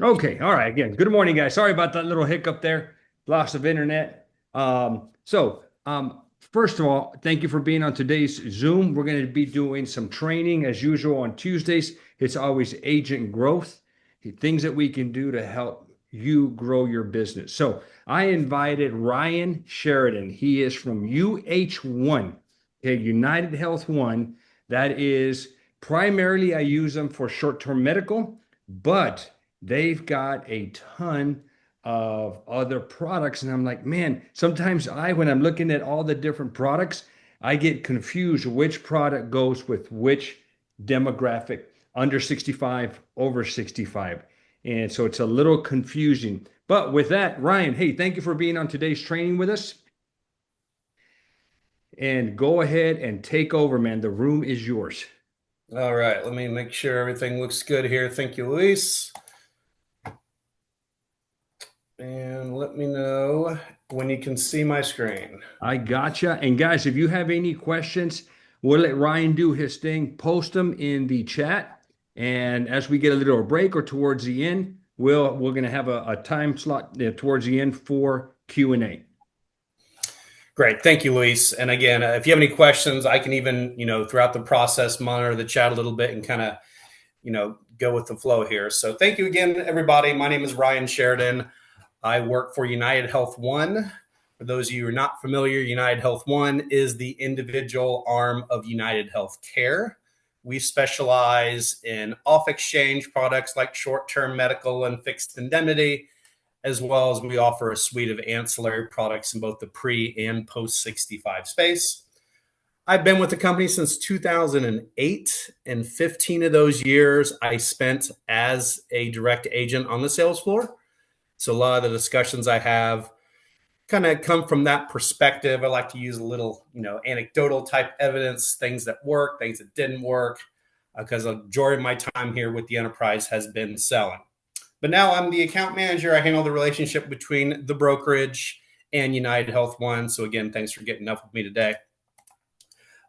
Okay. All right. Again, good morning, guys. Sorry about that little hiccup there, loss of internet. First of all, thank you for being on today's Zoom. We're going to be doing some training as usual on Tuesdays. It's always agent growth, things that we can do to help you grow your business. So I invited Ryan Sheridan. He is from UH1, okay, United Health One. That is primarily I use them for short-term medical, but they've got a ton of other products. And I'm like, man, sometimes when I'm looking at all the different products, I get confused which product goes with which demographic, under 65, over 65. And so it's a little confusing. But with that, Ryan, hey, thank you for being on today's training with us. And go ahead and take over, man. The room is yours. All right, let me make sure everything looks good here. Thank you, Luis. And let me know when you can see my screen. I gotcha. And guys, if you have any questions, we'll let Ryan do his thing. Post them in the chat. And as we get a little break or towards the end, we're going to have a time slot towards the end for Q&A. Great. Thank you, Luis. And again, if you have any questions, I can even, throughout the process, monitor the chat a little bit and kind of, go with the flow here. So thank you again, everybody. My name is Ryan Sheridan. I work for United Health One. For those of you who are not familiar, United Health One is the individual arm of United Health Care. We specialize in off-exchange products like short-term medical and fixed indemnity, as well as we offer a suite of ancillary products in both the pre and post 65 space. I've been with the company since 2008, and 15 of those years I spent as a direct agent on the sales floor. So a lot of the discussions I have kind of come from that perspective. I like to use a little, anecdotal type evidence, things that work, things that didn't work, because a majority of my time here with the enterprise has been selling. But now I'm the account manager. I handle the relationship between the brokerage and United Health One. So again, thanks for getting up with me today.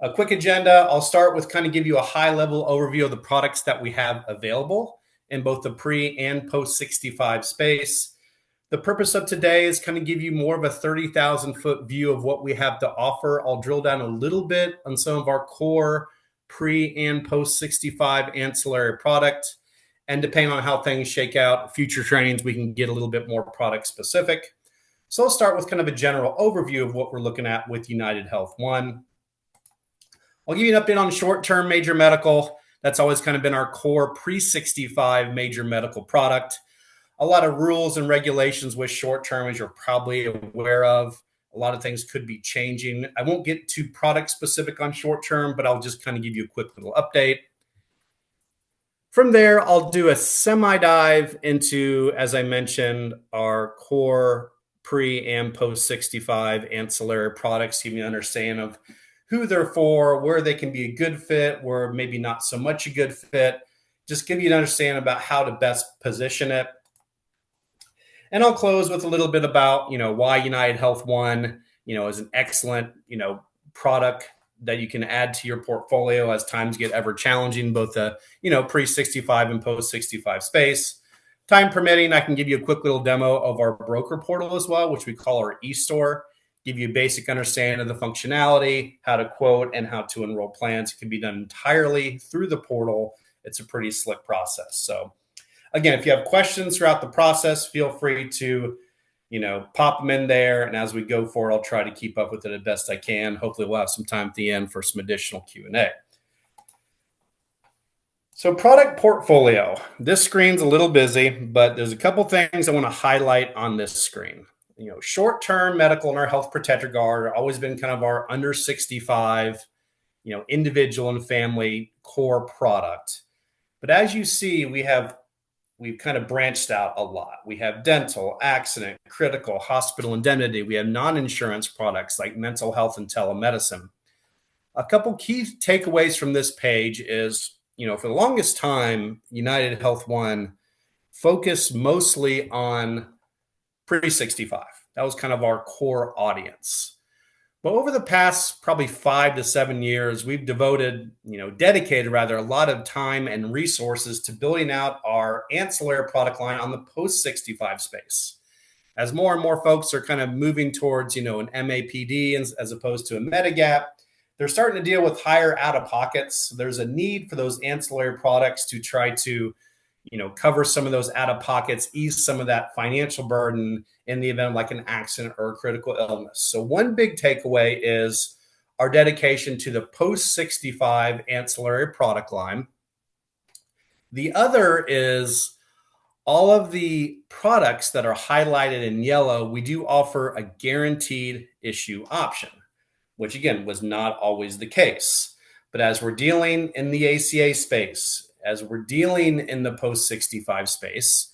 A quick agenda. I'll start with kind of give you a high level overview of the products that we have available in both the pre and post 65 space. The purpose of today is kind of give you more of a 30,000 foot view of what we have to offer. I'll drill down a little bit on some of our core pre and post 65 ancillary product. And depending on how things shake out, future trainings, we can get a little bit more product specific. So I'll start with kind of a general overview of what we're looking at with United Health One. I'll give you an update on short-term major medical. That's always kind of been our core pre-65 major medical product. A lot of rules and regulations with short-term, as you're probably aware of. A lot of things could be changing. I won't get too product specific on short-term, but I'll just kind of give you a quick little update. From there, I'll do a semi-dive into, as I mentioned, our core pre and post 65 ancillary products, give you an understanding of who they're for, where they can be a good fit, where maybe not so much a good fit. Just give you an understanding about how to best position it. And I'll close with a little bit about, why United Health One, is an excellent, product that you can add to your portfolio as times get ever challenging, both the, pre-65 and post-65 space. Time permitting, I can give you a quick little demo of our broker portal as well, which we call our e-store. Give you a basic understanding of the functionality, how to quote, and how to enroll plans. It can be done entirely through the portal. It's a pretty slick process. So again, if you have questions throughout the process, feel free to pop them in there. And as we go forward, I'll try to keep up with it as best I can. Hopefully we'll have some time at the end for some additional Q&A. So product portfolio. This screen's a little busy, but there's a couple things I want to highlight on this screen. Short-term medical and our Health ProtectorGuard have always been kind of our under 65, individual and family core product. But as you see, we've kind of branched out a lot. We have dental, accident, critical, hospital indemnity. We have non-insurance products like mental health and telemedicine. A couple key takeaways from this page is, for the longest time, United Health One focused mostly on pre-65. That was kind of our core audience. But over the past probably 5 to 7 years, we've dedicated rather a lot of time and resources to building out our ancillary product line on the post 65 space. As more and more folks are kind of moving towards, an MAPD as opposed to a Medigap, they're starting to deal with higher out-of-pockets. There's a need for those ancillary products to try to, cover some of those out-of-pockets, ease some of that financial burden in the event of like an accident or a critical illness. So one big takeaway is our dedication to the post-65 ancillary product line. The other is all of the products that are highlighted in yellow, we do offer a guaranteed issue option, which again was not always the case. But as we're dealing in the ACA space, as we're dealing in the post 65 space,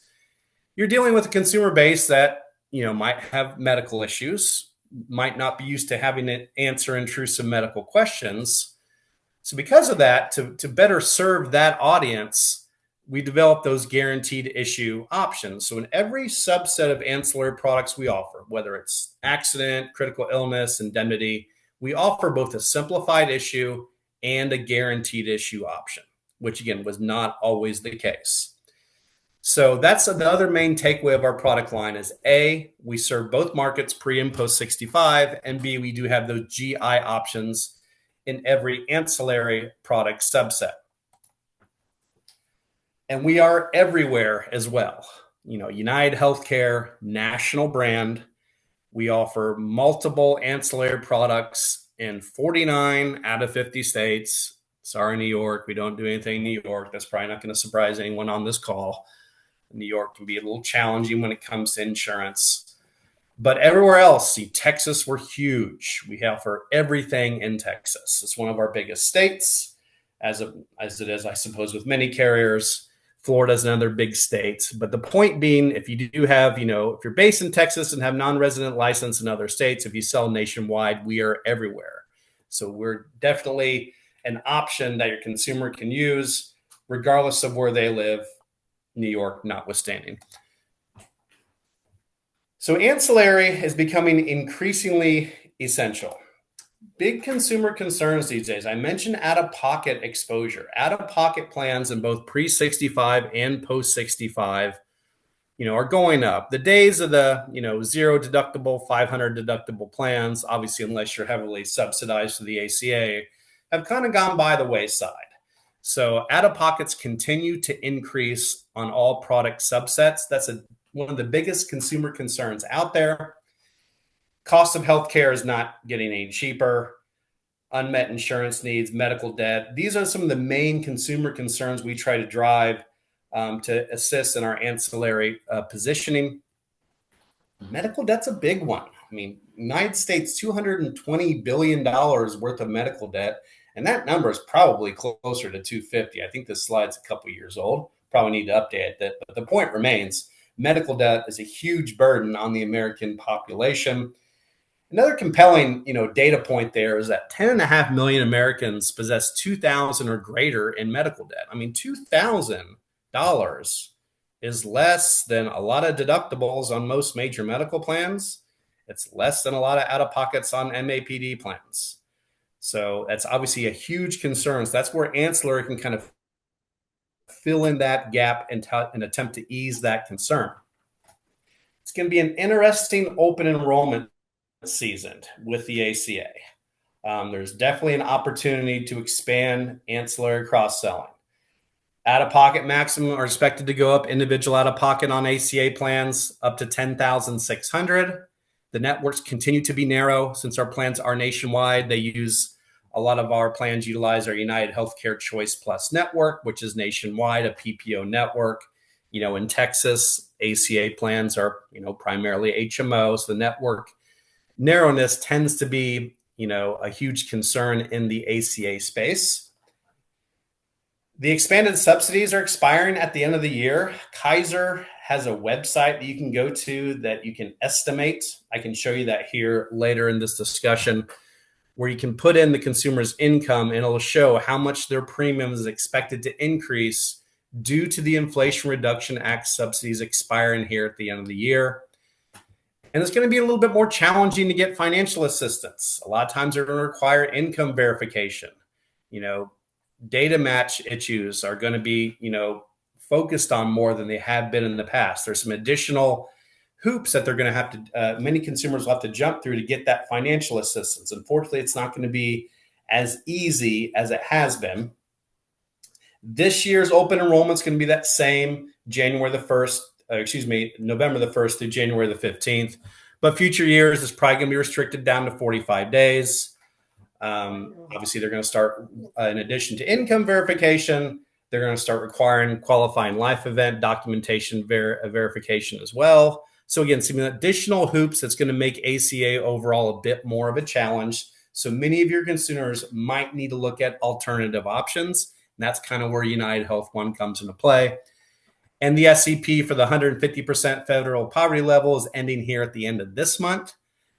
you're dealing with a consumer base that, might have medical issues, might not be used to having to answer intrusive medical questions. So because of that, to better serve that audience, we developed those guaranteed issue options. So in every subset of ancillary products we offer, whether it's accident, critical illness, indemnity, we offer both a simplified issue and a guaranteed issue option, which again was not always the case. So that's another main takeaway of our product line is A, we serve both markets pre and post 65, and B, we do have those GI options in every ancillary product subset. And we are everywhere as well. United Healthcare, national brand. We offer multiple ancillary products in 49 out of 50 states. Sorry, New York, we don't do anything in New York. That's probably not going to surprise anyone on this call. New York can be a little challenging when it comes to insurance. But everywhere else, see, Texas, we're huge. We offer everything in Texas. It's one of our biggest states, as it is, I suppose, with many carriers. Florida is another big state. But the point being, if you do have, if you're based in Texas and have non-resident license in other states, if you sell nationwide, we are everywhere. So we're definitely an option that your consumer can use regardless of where they live, New York notwithstanding. So ancillary is becoming increasingly essential. Big consumer concerns these days. I mentioned out-of-pocket exposure. Out-of-pocket plans in both pre-65 and post-65, are going up. The days of the, zero deductible, 500 deductible plans, obviously, unless you're heavily subsidized through the ACA, have kind of gone by the wayside. So out-of-pockets continue to increase on all product subsets. That's one of the biggest consumer concerns out there. Cost of healthcare is not getting any cheaper. Unmet insurance needs, medical debt. These are some of the main consumer concerns we try to drive to assist in our ancillary positioning. Medical debt's a big one. United States, $220 billion worth of medical debt. And that number is probably closer to 250. I think this slide's a couple years old. Probably need to update it. But the point remains, medical debt is a huge burden on the American population. Another compelling, data point there is that 10.5 million Americans possess 2,000 or greater in medical debt. $2,000 is less than a lot of deductibles on most major medical plans. It's less than a lot of out-of-pockets on MAPD plans. So that's obviously a huge concern. So that's where ancillary can kind of fill in that gap and attempt to ease that concern. It's going to be an interesting open enrollment season with the ACA. There's definitely an opportunity to expand ancillary cross-selling. Out-of-pocket maximum are expected to go up, individual out-of-pocket on ACA plans up to $10,600. The networks continue to be narrow. Since our plans are nationwide, a lot of our plans utilize our United Healthcare Choice Plus network, which is nationwide, a PPO network. In Texas, ACA plans are, primarily HMO. So the network narrowness tends to be, a huge concern in the ACA space. The expanded subsidies are expiring at the end of the year. Kaiser has a website that you can go to that you can estimate. I can show you that here later in this discussion, where you can put in the consumer's income and it'll show how much their premium is expected to increase due to the Inflation Reduction Act subsidies expiring here at the end of the year. And it's going to be a little bit more challenging to get financial assistance. A lot of times they're going to require income verification. Data match issues are going to be, focused on more than they have been in the past. There's some additional hoops that they're going to have to, many consumers will have to jump through to get that financial assistance. Unfortunately, it's not going to be as easy as it has been. This year's open enrollment is going to be that same November the 1st through January the 15th. But future years is probably going to be restricted down to 45 days. Obviously, they're going to start, in addition to income verification, they're going to start requiring qualifying life event documentation verification as well. So again, some additional hoops that's going to make ACA overall a bit more of a challenge. So many of your consumers might need to look at alternative options. And that's kind of where United Health One comes into play. And the SEP for the 150% federal poverty level is ending here at the end of this month.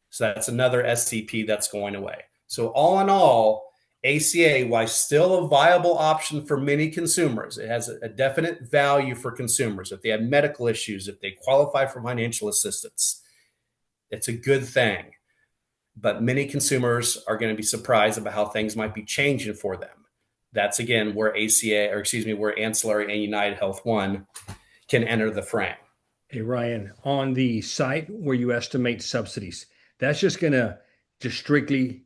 So that's another SEP that's going away. So all in all, ACA, while still a viable option for many consumers, it has a definite value for consumers. If they have medical issues, if they qualify for financial assistance, it's a good thing. But many consumers are going to be surprised about how things might be changing for them. That's, again, where where Ancillary and United Health One can enter the frame. Hey, Ryan, on the site where you estimate subsidies, that's just going to strictly,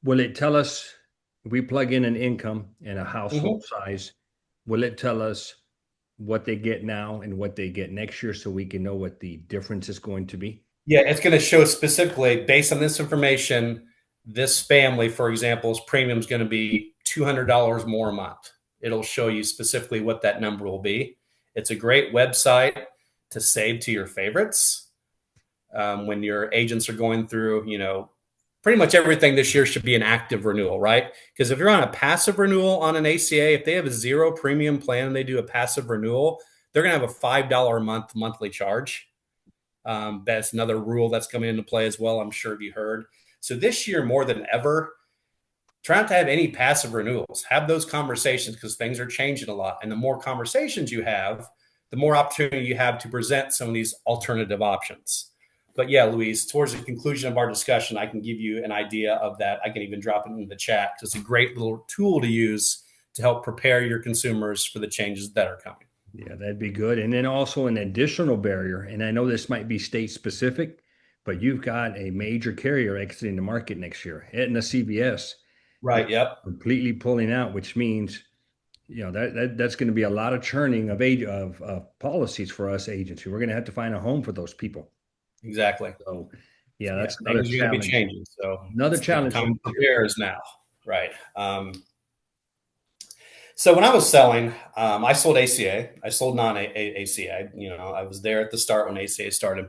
will it tell us, if we plug in an income and a household size, will it tell us what they get now and what they get next year so we can know what the difference is going to be? Yeah, it's going to show specifically, based on this information, this family, for example's premium is going to be $200 more a month. It'll show you specifically what that number will be. It's a great website to save to your favorites. When your agents are going through, pretty much everything this year should be an active renewal, right? Because if you're on a passive renewal on an ACA, if they have a zero premium plan and they do a passive renewal, they're going to have a $5 a month monthly charge. That's another rule that's coming into play as well. I'm sure you heard. So this year, more than ever, try not to have any passive renewals. Have those conversations because things are changing a lot. And the more conversations you have, the more opportunity you have to present some of these alternative options. But yeah, Luis, towards the conclusion of our discussion, I can give you an idea of that. I can even drop it into the chat because it's a great little tool to use to help prepare your consumers for the changes that are coming. Yeah, that'd be good. And then also an additional barrier, and I know this might be state specific, but you've got a major carrier exiting the market next year, Aetna CVS. Right. Yep. Completely pulling out, which means, that's going to be a lot of churning of policies for us agents. We're going to have to find a home for those people. Exactly. So, that's another things are going to be changing. So another challenge. Time prepares now. Right. So when I was selling, I sold ACA. I sold non-ACA. I was there at the start when ACA started.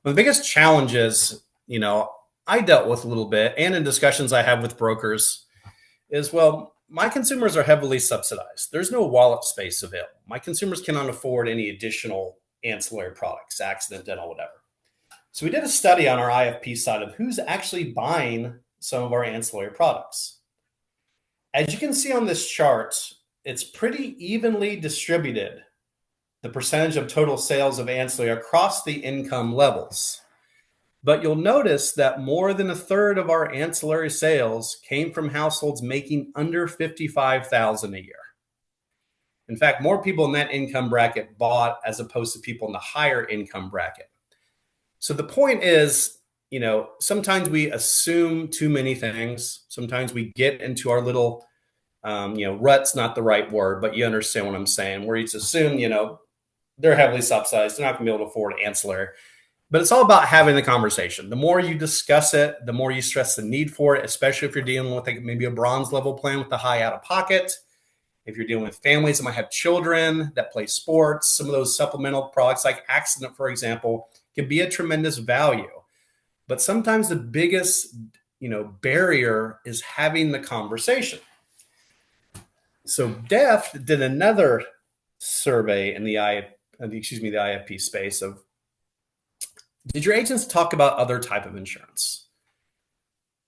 One of the biggest challenges, I dealt with a little bit, and in discussions I have with brokers, is, well, my consumers are heavily subsidized. There's no wallet space available. My consumers cannot afford any additional ancillary products, accident, dental, whatever. So we did a study on our IFP side of who's actually buying some of our ancillary products. As you can see on this chart, it's pretty evenly distributed, the percentage of total sales of ancillary across the income levels. But you'll notice that more than a third of our ancillary sales came from households making under $55,000 a year. In fact, more people in that income bracket bought as opposed to people in the higher income bracket. So the point is, sometimes we assume too many things. Sometimes we get into our little, rut's not the right word, but you understand what I'm saying, where you just assume, they're heavily subsidized. They're not going to be able to afford ancillary. But it's all about having the conversation. The more you discuss it, the more you stress the need for it, especially if you're dealing with maybe a bronze level plan with the high out of pocket. If you're dealing with families that might have children that play sports, some of those supplemental products like accident, for example, can be a tremendous value. But sometimes the biggest, barrier is having the conversation. So DEF did another survey in the IFP space of, did your agents talk about other type of insurance?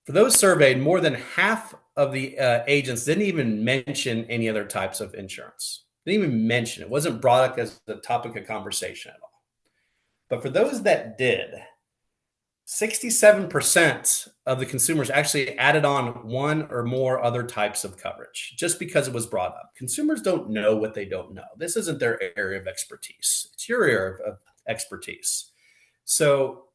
For those surveyed, more than half of the agents didn't even mention any other types of insurance. Didn't even mention it. It wasn't brought up as the topic of conversation at all. But for those that did, 67% of the consumers actually added on one or more other types of coverage just because it was brought up. Consumers don't know what they don't know. This isn't their area of expertise. It's your area of expertise. So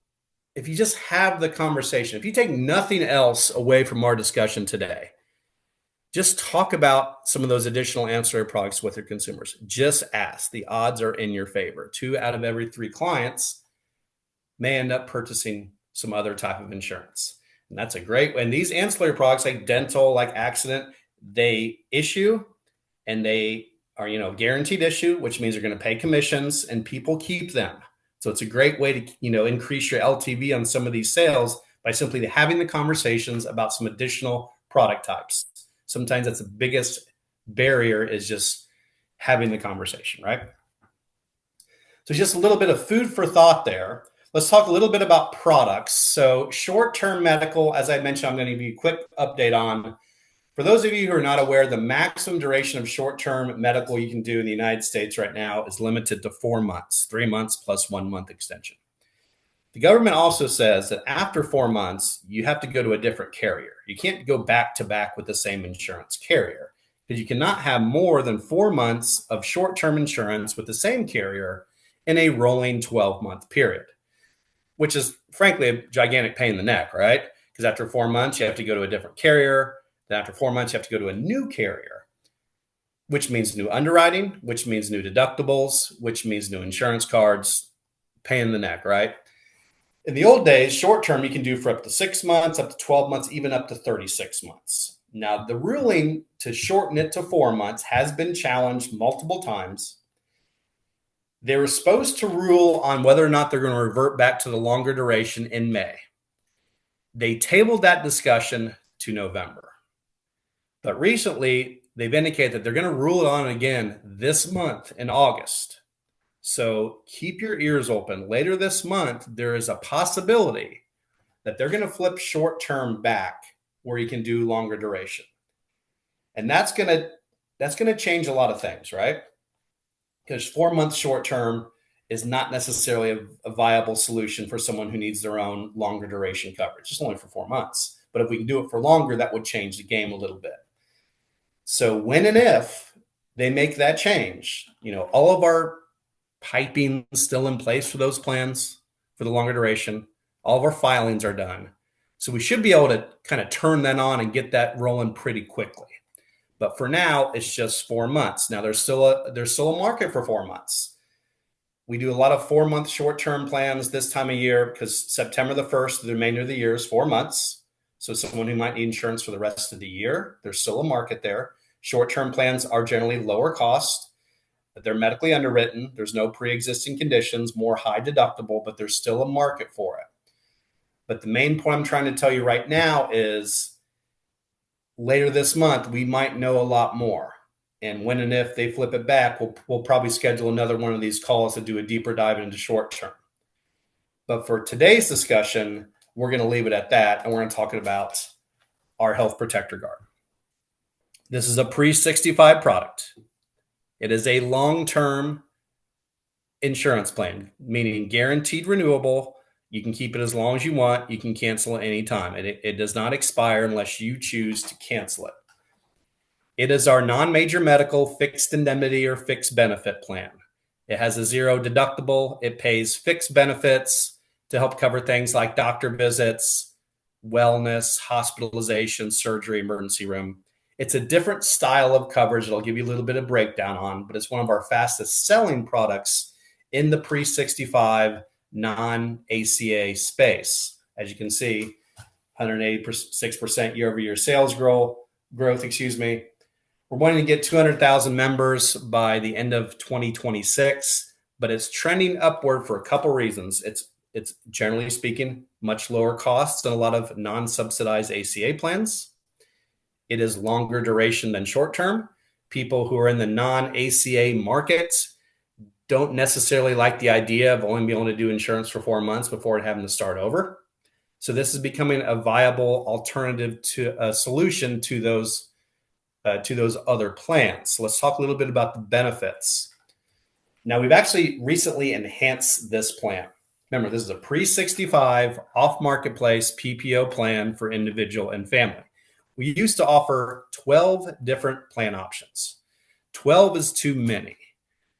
if you just have the conversation, if you take nothing else away from our discussion today, just talk about some of those additional ancillary products with your consumers. Just ask. The odds are in your favor. 2 out of every 3 clients may end up purchasing some other type of insurance. And that's a great way. And these ancillary products like dental, like accident, they issue and they are, guaranteed issue, which means you're going to pay commissions and people keep them. So it's a great way to, increase your LTV on some of these sales by simply having the conversations about some additional product types. Sometimes that's the biggest barrier, is just having the conversation, right? So just a little bit of food for thought there. Let's talk a little bit about products. So short-term medical, as I mentioned, I'm going to give you a quick update on. For those of you who are not aware, the maximum duration of short-term medical you can do in the United States right now is limited to 4 months, 3 months plus 1 month extension. The government also says that after 4 months, you have to go to a different carrier. You can't go back to back with the same insurance carrier, because you cannot have more than 4 months of short-term insurance with the same carrier in a rolling 12-month period, which is frankly a gigantic pain in the neck, right? Because after 4 months, you have to go to a different carrier. Then after 4 months, you have to go to a new carrier, which means new underwriting, which means new deductibles, which means new insurance cards. Pain in the neck, right? In the old days, short-term you can do for up to 6 months, up to 12 months, even up to 36 months. Now, the ruling to shorten it to 4 months has been challenged multiple times. They were supposed to rule on whether or not they're going to revert back to the longer duration in May. They tabled that discussion to November. But recently, they've indicated that they're going to rule it on again this month in August. So keep your ears open. Later this month, there is a possibility that they're going to flip short-term back where you can do longer duration. And that's going to change a lot of things, right? Because 4 months short-term is not necessarily a viable solution for someone who needs their own longer duration coverage. It's only for 4 months. But if we can do it for longer, that would change the game a little bit. So when and if they make that change, all of our piping still in place for those plans for the longer duration. All of our filings are done. So we should be able to kind of turn that on and get that rolling pretty quickly. But for now, it's just 4 months. Now there's still a market for 4 months. We do a lot of 4 month short-term plans this time of year because September the 1st, the remainder of the year is 4 months. So someone who might need insurance for the rest of the year, there's still a market there. Short-term plans are generally lower cost. They're medically underwritten. There's no pre-existing conditions, more high deductible, but there's still a market for it. But the main point I'm trying to tell you right now is later this month, we might know a lot more. And when and if they flip it back, we'll probably schedule another one of these calls to do a deeper dive into short term. But for today's discussion, we're going to leave it at that. And we're going to talk about our Health Protector Guard. This is a pre-65 product. It is a long-term insurance plan, meaning guaranteed renewable. You can keep it as long as you want. You can cancel it anytime. It does not expire unless you choose to cancel it. It is our non-major medical fixed indemnity or fixed benefit plan. It has a 0 deductible. It pays fixed benefits to help cover things like doctor visits, wellness, hospitalization, surgery, emergency room. It's a different style of coverage that I'll give you a little bit of breakdown on, but it's one of our fastest selling products in the pre-65 non-ACA space. As you can see, 186% year-over-year sales growth. We're wanting to get 200,000 members by the end of 2026, but it's trending upward for a couple reasons. It's generally speaking much lower costs than a lot of non-subsidized ACA plans. It is longer duration than short-term. People who are in the non-ACA markets don't necessarily like the idea of only being able to do insurance for 4 months before having to start over. So this is becoming a viable alternative to a solution to those other plans. So let's talk a little bit about the benefits. Now, we've actually recently enhanced this plan. Remember, this is a pre-65 off-marketplace PPO plan for individual and family. We used to offer 12 different plan options. 12 is too many.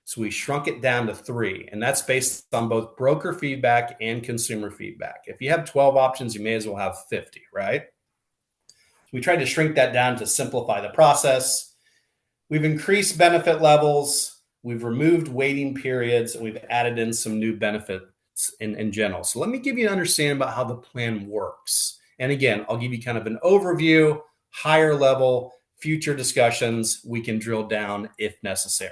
So we shrunk it down to 3, and that's based on both broker feedback and consumer feedback. If you have 12 options, you may as well have 50, right? We tried to shrink that down to simplify the process. We've increased benefit levels. We've removed waiting periods, and we've added in some new benefits in general. So let me give you an understanding about how the plan works. And again, I'll give you kind of an overview, higher level, future discussions. We can drill down if necessary.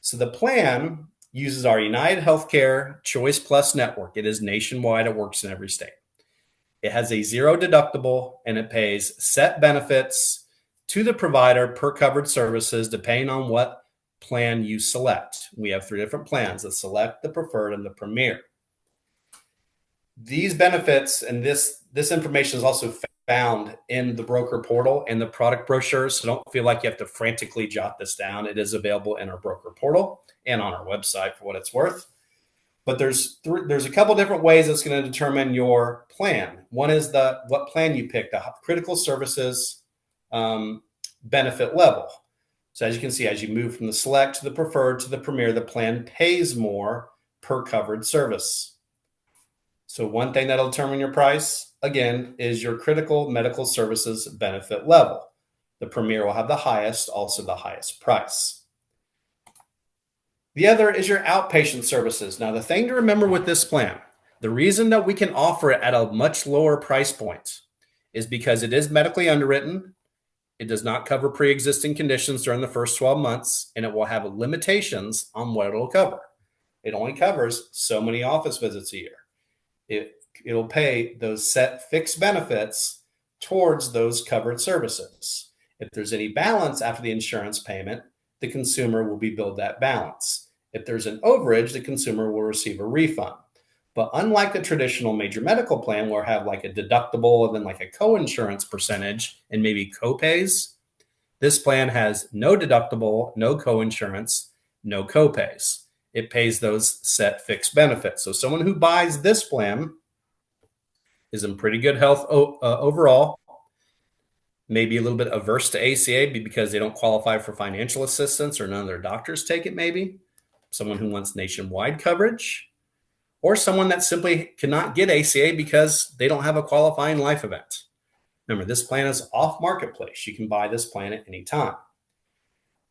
So the plan uses our United Healthcare Choice Plus network. It is nationwide. It works in every state. It has a 0 deductible, and it pays set benefits to the provider per covered services, depending on what plan you select. We have 3 different plans: the Select, the Preferred, and the Premier. These benefits and this information is also found in the broker portal and the product brochures. So don't feel like you have to frantically jot this down. It is available in our broker portal and on our website for what it's worth. But there's a couple different ways it's going to determine your plan. One is what plan you pick, the critical services benefit level. So as you can see, as you move from the Select to the Preferred to the Premier, the plan pays more per covered service. So one thing that'll determine your price, again, is your critical medical services benefit level. The Premier will have the highest, also the highest price. The other is your outpatient services. Now, the thing to remember with this plan, the reason that we can offer it at a much lower price point is because it is medically underwritten. It does not cover pre-existing conditions during the first 12 months, and it will have limitations on what it'll cover. It only covers so many office visits a year. It'll pay those set fixed benefits towards those covered services. If there's any balance after the insurance payment, the consumer will be billed that balance. If there's an overage, the consumer will receive a refund. But unlike a traditional major medical plan where I have like a deductible and then like a co-insurance percentage and maybe co-pays, this plan has no deductible, no co-insurance, no co-pays. It pays those set fixed benefits. So someone who buys this plan is in pretty good health overall, maybe a little bit averse to ACA because they don't qualify for financial assistance or none of their doctors take it maybe. Someone who wants nationwide coverage, or someone that simply cannot get ACA because they don't have a qualifying life event. Remember, this plan is off marketplace. You can buy this plan at any time.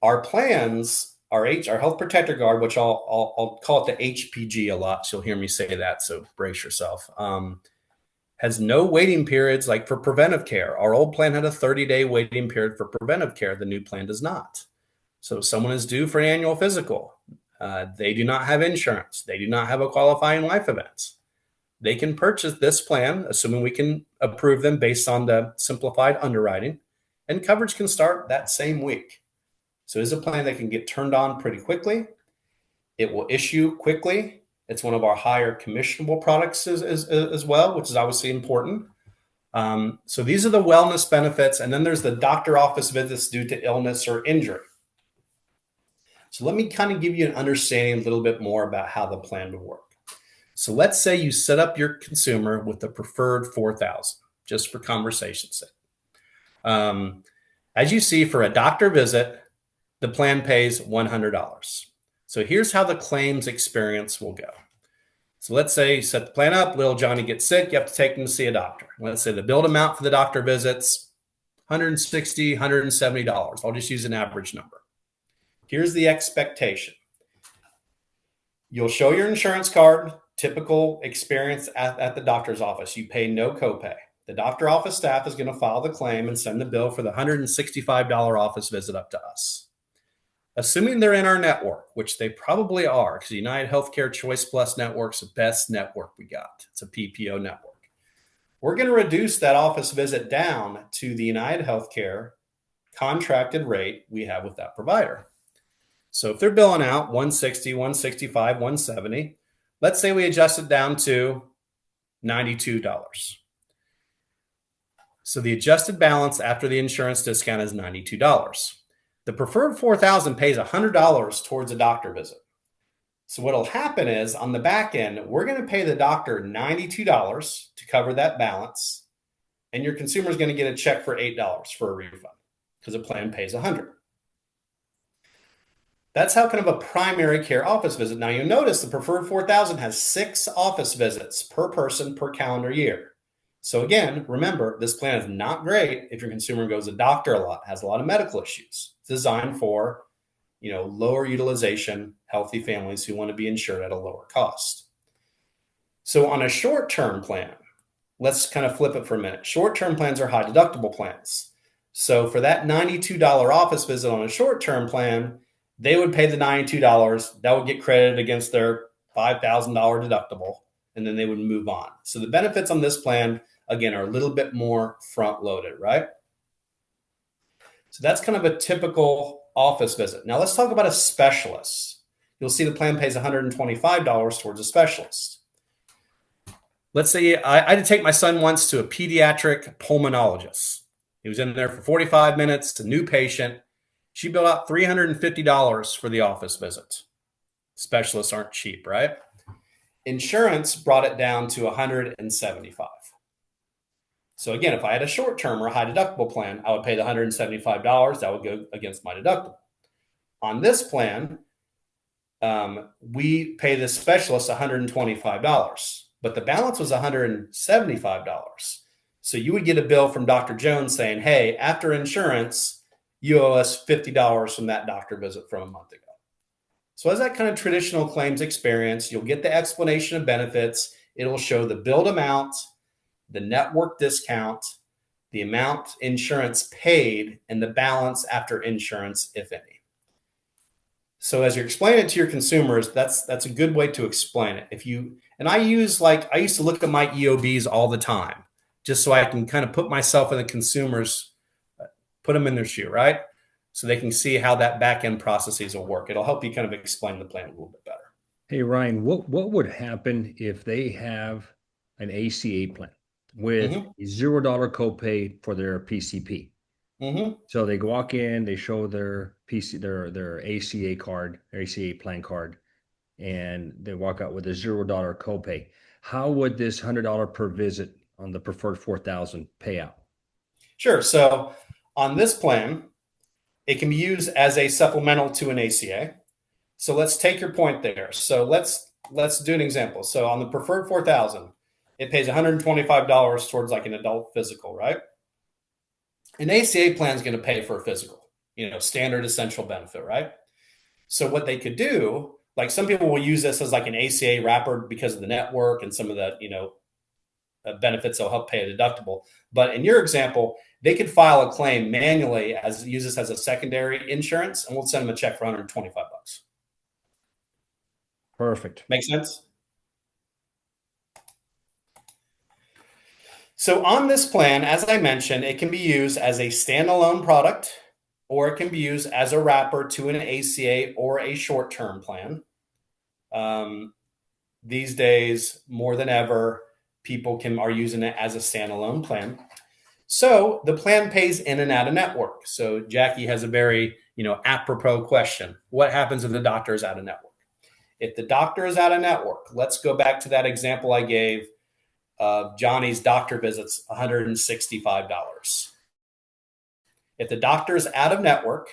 Our plans, our Health Protector Guard, which I'll call it the HPG a lot, so you'll hear me say that, so brace yourself, has no waiting periods like for preventive care. Our old plan had a 30-day waiting period for preventive care. The new plan does not. So if someone is due for an annual physical, they do not have insurance, they do not have a qualifying life event, they can purchase this plan, assuming we can approve them based on the simplified underwriting, and coverage can start that same week. So it's a plan that can get turned on pretty quickly. It will issue quickly. It's one of our higher commissionable products as well, which is obviously important. So these are the wellness benefits. And then there's the doctor office visits due to illness or injury. So let me kind of give you an understanding a little bit more about how the plan would work. So let's say you set up your consumer with the preferred 4,000, just for conversation's sake. As you see, for a doctor visit, the plan pays $100. So here's how the claims experience will go. So let's say you set the plan up, little Johnny gets sick, you have to take him to see a doctor. Let's say the billed amount for the doctor visits, $160, $170. I'll just use an average number. Here's the expectation. You'll show your insurance card, typical experience at the doctor's office. You pay no copay. The doctor office staff is going to file the claim and send the bill for the $165 office visit up to us. Assuming they're in our network, which they probably are, because the United Healthcare Choice Plus network's the best network we got. It's a PPO network. We're going to reduce that office visit down to the United Healthcare contracted rate we have with that provider. So if they're billing out 160, 165, 170, let's say we adjust it down to $92. So the adjusted balance after the insurance discount is $92. The preferred 4,000 pays $100 towards a doctor visit. So what'll happen is on the back end, we're going to pay the doctor $92 to cover that balance, and your consumer is going to get a check for $8 for a refund because the plan pays $100. That's how kind of a primary care office visit. Now you'll notice the Preferred 4000 has 6 office visits per person per calendar year. So again, remember, this plan is not great if your consumer goes to the doctor a lot, has a lot of medical issues. It's designed for, lower utilization, healthy families who want to be insured at a lower cost. So on a short-term plan, let's kind of flip it for a minute. Short-term plans are high deductible plans. So for that $92 office visit on a short-term plan, they would pay the $92. That would get credited against their $5,000 deductible, and then they would move on. So the benefits on this plan, again, are a little bit more front-loaded, right? So that's kind of a typical office visit. Now let's talk about a specialist. You'll see the plan pays $125 towards a specialist. Let's say I had to take my son once to a pediatric pulmonologist. He was in there for 45 minutes, a new patient. She billed out $350 for the office visit. Specialists aren't cheap, right? Insurance brought it down to $175. So again, if I had a short-term or a high deductible plan, I would pay the $175. That would go against my deductible. On this plan, we pay the specialist $125, but the balance was $175. So you would get a bill from Dr. Jones saying, hey, after insurance, you owe us $50 from that doctor visit from a month ago. So as that kind of traditional claims experience, you'll get the explanation of benefits. It'll show the billed amount, the network discount, the amount insurance paid, and the balance after insurance, if any. So as you explain it to your consumers, that's a good way to explain it. I used to look at my EOBs all the time, just so I can kind of put myself in the consumers, put them in their shoe, right? So they can see how that back end processes will work. It'll help you kind of explain the plan a little bit better. Hey, Ryan, what would happen if they have an ACA plan with a $0 copay for their PCP? So they walk in, they show their their ACA card, their ACA plan card, and they walk out with a $0 copay. How would this $100 per visit on the Preferred 4000 pay out? Sure. So on this plan, it can be used as a supplemental to an ACA. So let's take your point there. So let's do an example. So on the Preferred 4000, it pays $125 towards like an adult physical, right? An ACA plan is going to pay for a physical, standard essential benefit, right? So what they could do, like some people will use this as like an ACA wrapper because of the network and some of the, benefits that'll help pay a deductible. But in your example, they could file a claim manually use this as a secondary insurance, and we'll send them a check for $125. Perfect. Make sense? So on this plan, as I mentioned, it can be used as a standalone product, or it can be used as a wrapper to an ACA or a short-term plan. These days, more than ever, people are using it as a standalone plan. So the plan pays in and out of network. So Jackie has a very, apropos question. What happens if the doctor is out of network? If the doctor is out of network, let's go back to that example I gave of Johnny's doctor visits, $165. If the doctor is out of network,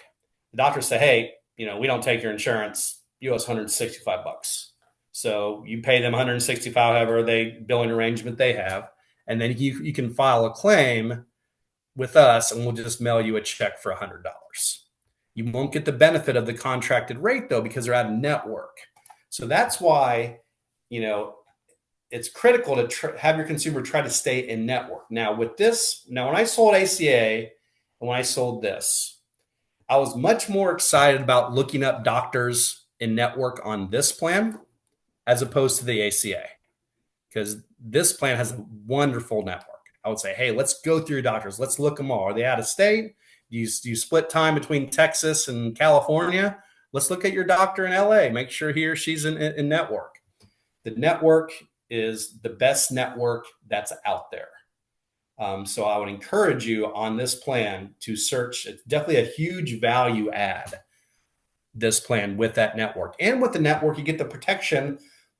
the doctor say, hey, we don't take your insurance. You owe us $165. So you pay them $165, however they billing arrangement they have. And then you can file a claim with us and we'll just mail you a check for $100. You won't get the benefit of the contracted rate though, because they're out of network. So that's why, it's critical to have your consumer try to stay in network. Now when I sold ACA and when I sold this, I was much more excited about looking up doctors in network on this plan as opposed to the ACA, because this plan has a wonderful network. I would say, hey, let's go through your doctors. Let's look them all. Are they out of state? Do you split time between Texas and California? Let's look at your doctor in LA. Make sure he or she's in network. The network is the best network that's out there. So I would encourage you on this plan to search. It's definitely a huge value add. this plan with that network. And with the network, you get the protection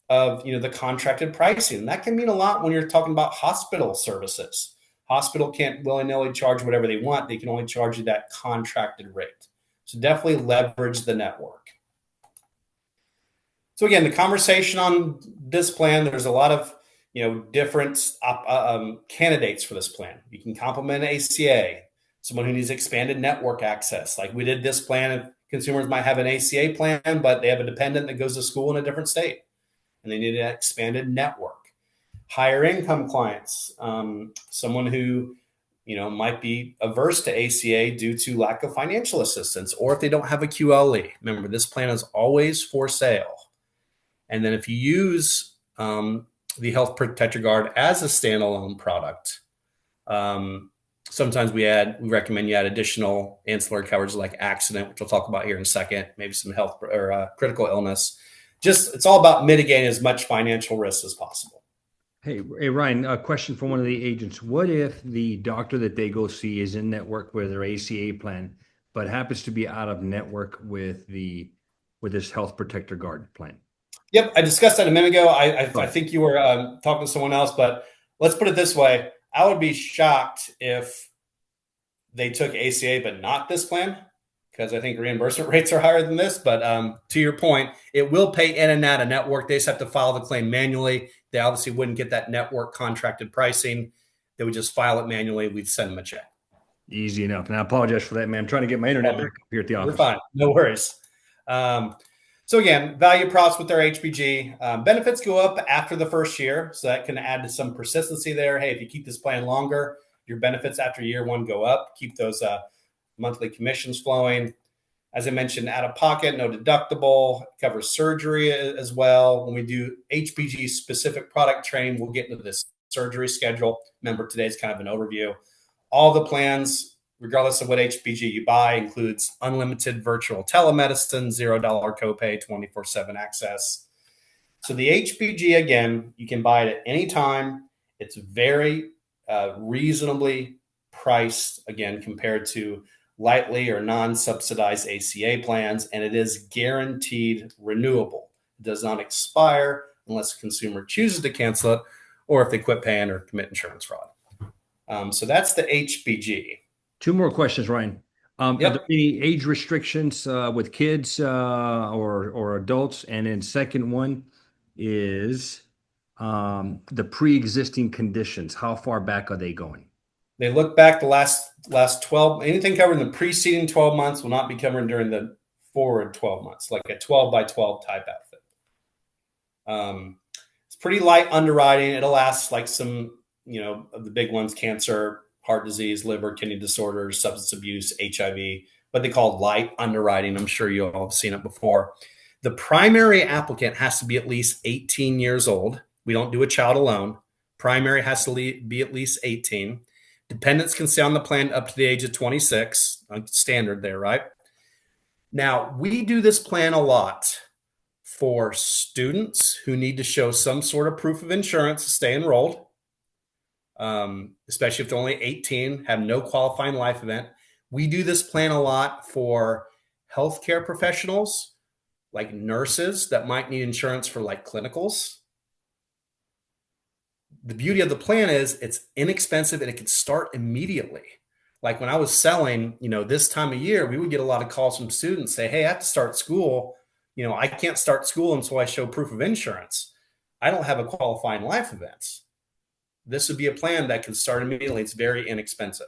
of the contracted pricing. And that can mean a lot when you're talking about hospital services. Hospital can't willy-nilly charge whatever they want. They can only charge you that contracted rate. So definitely leverage the network. So again, the conversation on this plan, there's a lot of different candidates for this plan. You can complement an ACA, someone who needs expanded network access. Like we did this plan, consumers might have an ACA plan, but they have a dependent that goes to school in a different state, and they need an expanded network. Higher income clients, someone who might be averse to ACA due to lack of financial assistance, or if they don't have a QLE. Remember, this plan is always for sale. And then if you use the Health Protector Guard as a standalone product, sometimes we recommend you add additional ancillary coverage like accident, which we'll talk about here in a second, maybe some health or critical illness. It's all about mitigating as much financial risk as possible. Hey, Ryan, a question from one of the agents. What if the doctor that they go see is in network with their ACA plan, but happens to be out of network with this Health Protector Guard plan? Yep, I discussed that a minute ago. I think you were talking to someone else, but let's put it this way. I would be shocked if they took ACA but not this plan, because I think reimbursement rates are higher than this. But to your point, it will pay in and out of network. They just have to file the claim manually. They obviously wouldn't get that network contracted pricing. They would just file it manually. We'd send them a check. Easy enough. And I apologize for that, man. I'm trying to get my internet back up here at the office. You're fine. No worries. So again, value props with their HPG. Benefits go up after the first year, so that can add to some persistency there. Hey, if you keep this plan longer, your benefits after year one go up. Keep those monthly commissions flowing. As I mentioned, out of pocket, no deductible, covers surgery as well. When we do HPG specific product training, we'll get into this surgery schedule. Remember, today's kind of an overview. All the plans, regardless of what HPG you buy, includes unlimited virtual telemedicine, $0 copay, 24/7 access. So the HPG, again, you can buy it at any time. It's very reasonably priced, again, compared to lightly or non-subsidized ACA plans, and it is guaranteed renewable. It does not expire unless a consumer chooses to cancel it or if they quit paying or commit insurance fraud. So that's the HPG. Two more questions, Ryan. Yep. Are there any age restrictions with kids or adults? And then second one is the pre-existing conditions. How far back are they going? They look back the last 12, anything covered in the preceding 12 months will not be covered during the forward 12 months, like a 12 by 12 type outfit. It's pretty light underwriting. It'll ask like some, of the big ones, cancer, heart disease, liver, kidney disorders, substance abuse, HIV, what they call light underwriting. I'm sure you all have seen it before. The primary applicant has to be at least 18 years old. We don't do a child alone. Primary has to be at least 18. Dependents can stay on the plan up to the age of 26, standard there, right? Now, we do this plan a lot for students who need to show some sort of proof of insurance to stay enrolled, especially if they're only 18, have no qualifying life event. We do this plan a lot for healthcare professionals, like nurses that might need insurance for like clinicals. The beauty of the plan is it's inexpensive and it can start immediately. Like when I was selling, this time of year, we would get a lot of calls from students say, hey, I have to start school. I can't start school until I show proof of insurance. I don't have a qualifying life event. This would be a plan that can start immediately. It's very inexpensive.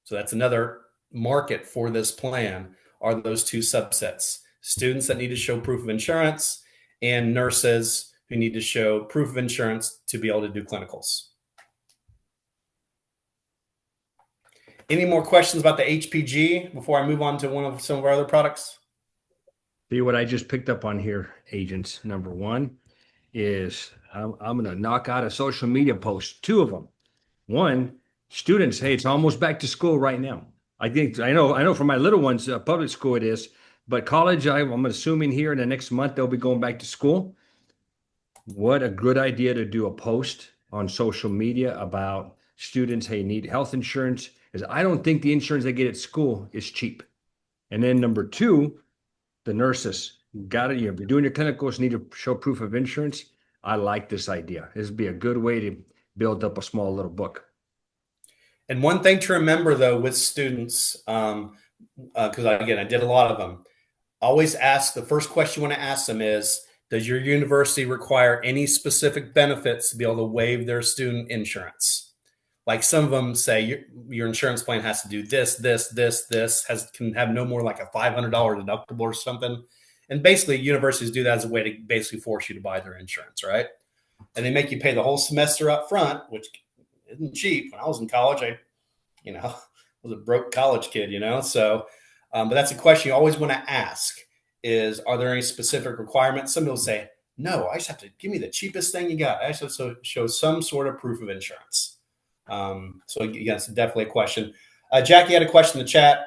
So that's another market for this plan, are those two subsets. Students that need to show proof of insurance and nurses who need to show proof of insurance to be able to do clinicals. Any more questions about the HPG before I move on to some of our other products? See what I just picked up on here, agents. Number one is I'm going to knock out a social media post, two of them. One, students, hey, it's almost back to school right now. I know for my little ones, public school it is, but college, I'm assuming here in the next month, they'll be going back to school. What a good idea to do a post on social media about students, hey, need health insurance. Because I don't think the insurance they get at school is cheap. And then number two, the nurses got it. You're doing your clinicals, need to show proof of insurance. I like this idea. This would be a good way to build up a small little book. And one thing to remember though with students, because again, I did a lot of them. Always ask, the first question you want to ask them is, does your university require any specific benefits to be able to waive their student insurance? Like some of them say your insurance plan has to do this, can have no more like a $500 deductible or something. And basically universities do that as a way to basically force you to buy their insurance, right? And they make you pay the whole semester up front, which isn't cheap. When I was in college, I was a broke college kid, so, but that's a question you always want to ask is, are there any specific requirements? Some people say, no, I just have to give me the cheapest thing you got. I just have to show some sort of proof of insurance. So again, it's definitely a question. Jackie had a question in the chat,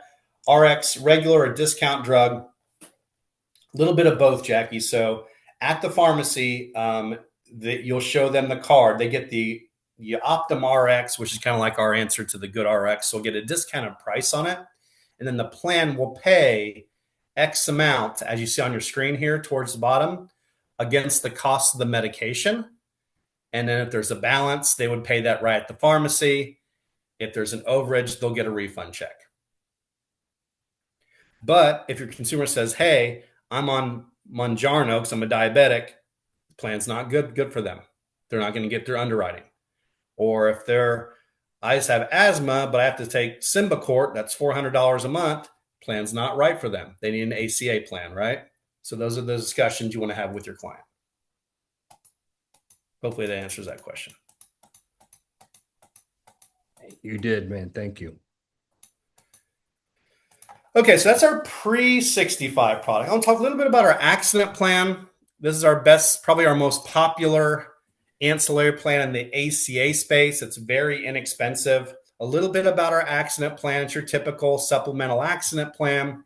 RX, regular or discount drug? A little bit of both, Jackie. So at the pharmacy, you'll show them the card. They get the Optum RX, which is kind of like our answer to the good RX. So we'll get a discounted price on it. And then the plan will pay X amount, as you see on your screen here towards the bottom, against the cost of the medication. And then if there's a balance, they would pay that right at the pharmacy. If there's an overage, they'll get a refund check. But if your consumer says, hey, I'm on Mounjaro because I'm a diabetic, the plan's not good for them. They're not going to get their underwriting. Or if I just have asthma, but I have to take Symbicort, that's $400 a month, plan's not right for them. They need an ACA plan, right? So those are the discussions you want to have with your client. Hopefully that answers that question. You did, man. Thank you. Okay, so that's our pre-65 product. I'll talk a little bit about our accident plan. This is our best, probably our most popular ancillary plan in the ACA space. It's very inexpensive. A little bit about our accident plan. It's your typical supplemental accident plan.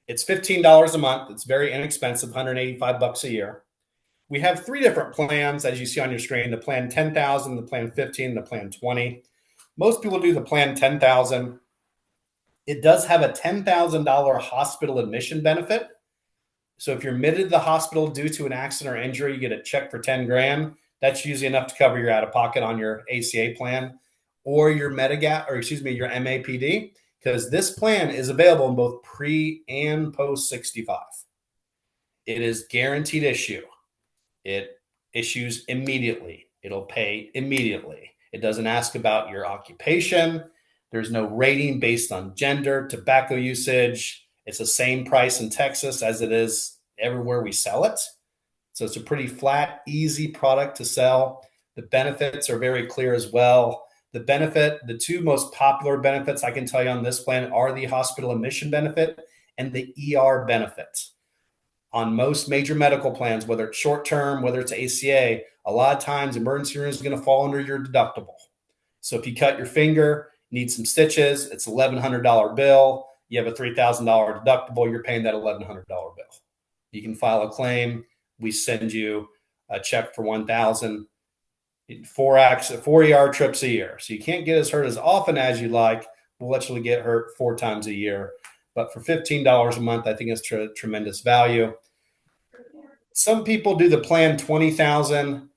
It's $15 a month. It's very inexpensive, $185 a year. We have three different plans, as you see on your screen, the plan 10,000, the plan 15, the plan 20. Most people do the plan 10,000. It does have a $10,000 hospital admission benefit. So if you're admitted to the hospital due to an accident or injury, you get a check for 10 grand. That's usually enough to cover your out-of-pocket on your ACA plan or your your MAPD, because this plan is available in both pre and post 65. It is guaranteed issue. It issues immediately. It'll pay immediately. It doesn't ask about your occupation. There's no rating based on gender, tobacco usage. It's the same price in Texas as it is everywhere we sell it. So it's a pretty flat, easy product to sell. The benefits are very clear as well. The two most popular benefits I can tell you on this plan are the hospital admission benefit and the ER benefit. On most major medical plans, whether it's short-term, whether it's ACA, a lot of times emergency room is going to fall under your deductible. So if you cut your finger, need some stitches, it's $1,100 bill. You have a $3,000 deductible, you're paying that $1,100 bill. You can file a claim. We send you a check for $1,000, 4 ER trips a year. So you can't get as hurt as often as you like. We'll let you get hurt 4 times a year. But for $15 a month, I think it's tremendous value. Some people do the plan 20,000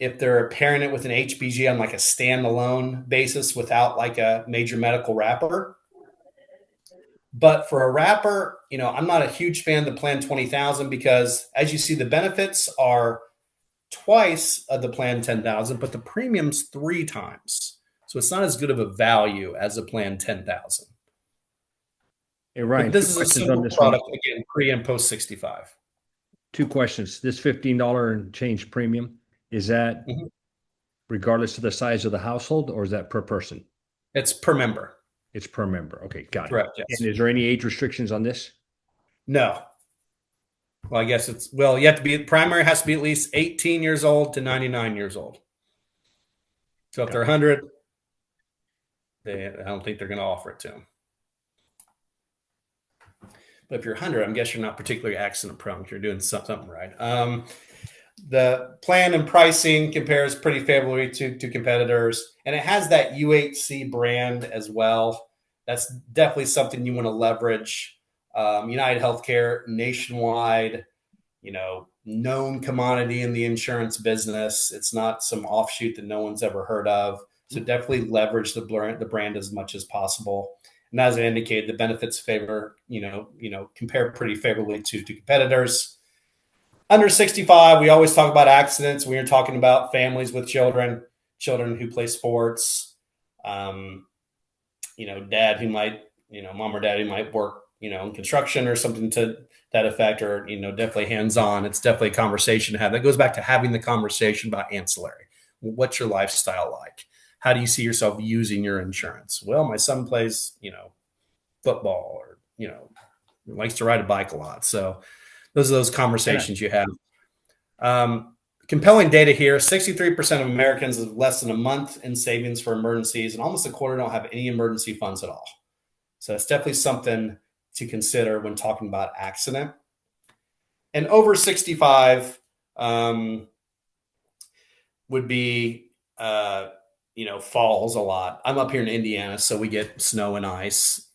if they're pairing it with an HBG on like a standalone basis without like a major medical wrapper. But for a wrapper, I'm not a huge fan of the plan 20,000 because as you see, the benefits are twice of the plan 10,000, but the premium's 3 times. So it's not as good of a value as a plan 10,000. Hey, Ryan, but this is a simple product, again, pre and post 65. 2 questions. This $15 and change premium, is that regardless of the size of the household, or is that per person? It's per member. It's per member. Okay, got it. Correct, yes. And is there any age restrictions on this? No. Well, I guess you have to be, primary has to be at least 18 years old to 99 years old. So if they're 100, I don't think they're going to offer it to them. But if you're 100, I guess you're not particularly accident prone. You're doing something right. The plan and pricing compares pretty favorably to competitors, and it has that UHC brand as well. That's definitely something you want to leverage. United Healthcare, nationwide, known commodity in the insurance business. It's not some offshoot that no one's ever heard of. So definitely leverage the brand as much as possible. And as I indicated, the benefits compare pretty favorably to competitors. Under 65, we always talk about accidents when you're talking about families with children who play sports, dad who might, mom or dad who might work, in construction or something to that effect, or, definitely hands-on. It's definitely a conversation to have. That goes back to having the conversation about ancillary. What's your lifestyle like? How do you see yourself using your insurance? Well, my son plays, football, or, likes to ride a bike a lot. So those are those conversations you have. Compelling data here. 63% of Americans have less than a month in savings for emergencies, and almost a quarter don't have any emergency funds at all. So it's definitely something to consider when talking about accident. And over 65 would be, falls a lot. I'm up here in Indiana, so we get snow and ice.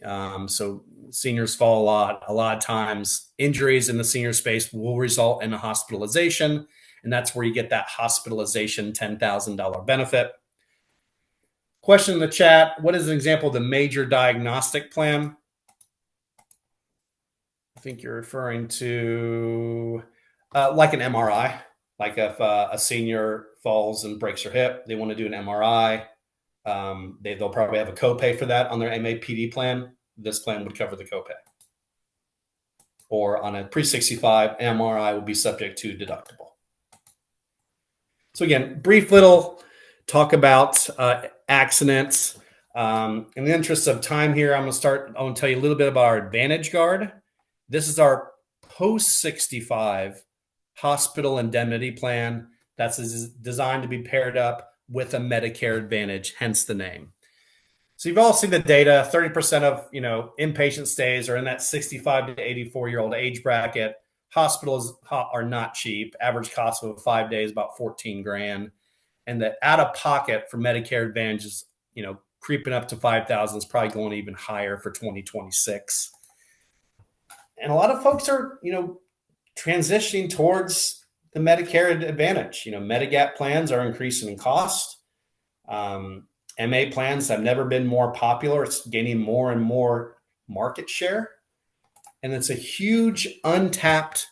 So seniors fall a lot. A lot of times injuries in the senior space will result in a hospitalization, and that's where you get that hospitalization $10,000 benefit. Question in the chat: what is an example of the major diagnostic plan? I think you're referring to like an MRI. Like if a senior falls and breaks their hip, they want to do an MRI. They'll probably have a copay for that on their MAPD plan. This plan would cover the copay. Or on a pre-65, MRI will be subject to deductible. So again, brief little talk about accidents. In the interest of time here, I want to tell you a little bit about our AdvantageGuard. This is our post-65 hospital indemnity plan that's designed to be paired up with a Medicare Advantage, hence the name. So you've all seen the data. 30% of inpatient stays are in that 65 to 84-year-old age bracket. Hospitals are not cheap. Average cost of 5 days about $14,000, and the out-of-pocket for Medicare Advantage is creeping up to $5,000. Is probably going even higher for 2026. And a lot of folks are transitioning towards the Medicare Advantage. Medigap plans are increasing in cost. MA plans have never been more popular. It's gaining more and more market share. And it's a huge untapped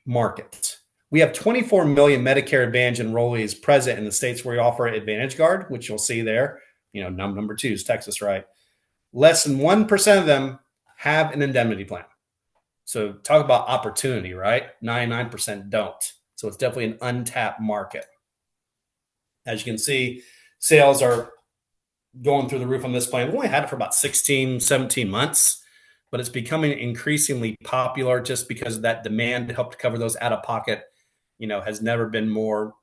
market. We have 24 million Medicare Advantage enrollees present in the states where we offer AdvantageGuard, which you'll see there. Number 2 is Texas, right? Less than 1% of them have an indemnity plan. So talk about opportunity, right? 99% don't. So it's definitely an untapped market. As you can see, sales are going through the roof on this plan. We've only had it for about 16, 17 months, but it's becoming increasingly popular just because of that demand to help to cover those out-of-pocket, has never been more,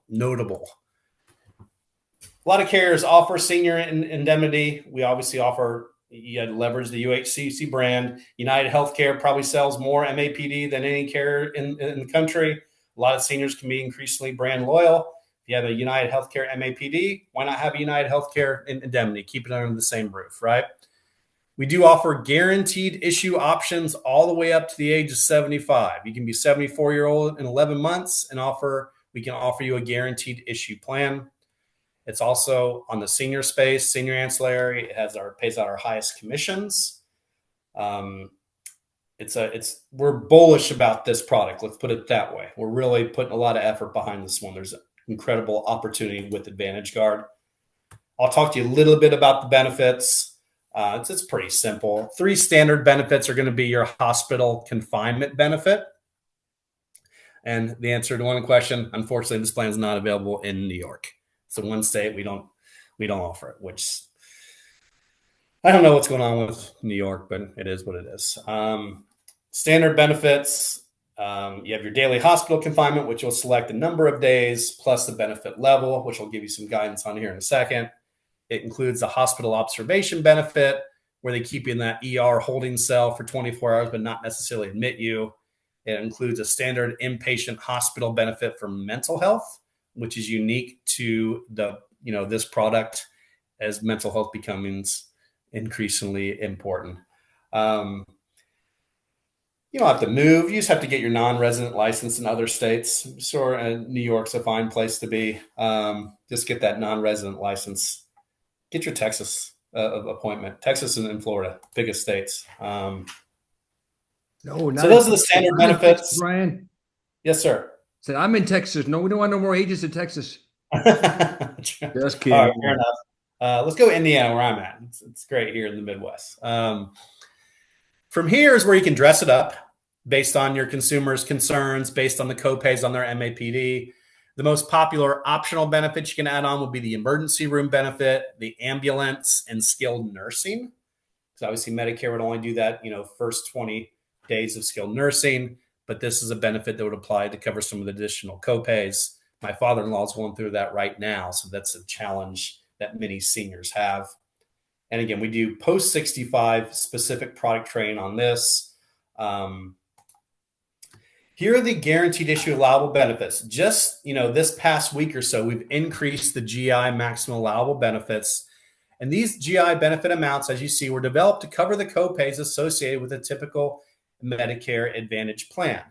notable. A lot of carriers offer senior indemnity. We obviously offer, you had to leverage the UHCC brand. United Healthcare probably sells more MAPD than any carrier in the country. A lot of seniors can be increasingly brand loyal. If you have a United Healthcare MAPD, why not have a United Healthcare indemnity? Keep it under the same roof, right? We do offer guaranteed issue options all the way up to the age of 75. You can be 74-year-old in 11 months and we can offer you a guaranteed issue plan. It's also on the senior space, senior ancillary. It pays out our highest commissions. We're bullish about this product. Let's put it that way. We're really putting a lot of effort behind this one. There's an incredible opportunity with AdvantageGuard. I'll talk to you a little bit about the benefits. It's pretty simple. 3 standard benefits are going to be your hospital confinement benefit. And the answer to one question, unfortunately, this plan is not available in New York. So one state we don't offer it, which I don't know what's going on with New York, but it is what it is. Standard benefits, you have your daily hospital confinement, which will select the number of days plus the benefit level, which I'll give you some guidance on here in a second. It includes a hospital observation benefit where they keep you in that ER holding cell for 24 hours, but not necessarily admit you. It includes a standard inpatient hospital benefit for mental health, which is unique to this product as mental health becomes increasingly important. You don't have to move. You just have to get your non-resident license in other states. So New York's a fine place to be. Just get that non-resident license. Get your Texas appointment. Texas and Florida, biggest states. No, so those are the standard benefits. Texas, Brian. Yes, sir. Said I'm in Texas. No, we don't want no more agents in Texas. Just kidding. All right, fair enough. Let's go Indiana, where I'm at. It's great here in the Midwest. From here is where you can dress it up based on your consumers' concerns, based on the copays on their MAPD. The most popular optional benefits you can add on would be the emergency room benefit, the ambulance, and skilled nursing. Because obviously Medicare would only do that, first 20 days of skilled nursing, but this is a benefit that would apply to cover some of the additional copays. My father-in-law is going through that right now, so that's a challenge that many seniors have. And again, we do post-65 specific product training on this. Here are the guaranteed issue allowable benefits. Just, this past week or so, we've increased the GI maximum allowable benefits. And these GI benefit amounts, as you see, were developed to cover the copays associated with a typical Medicare Advantage plan.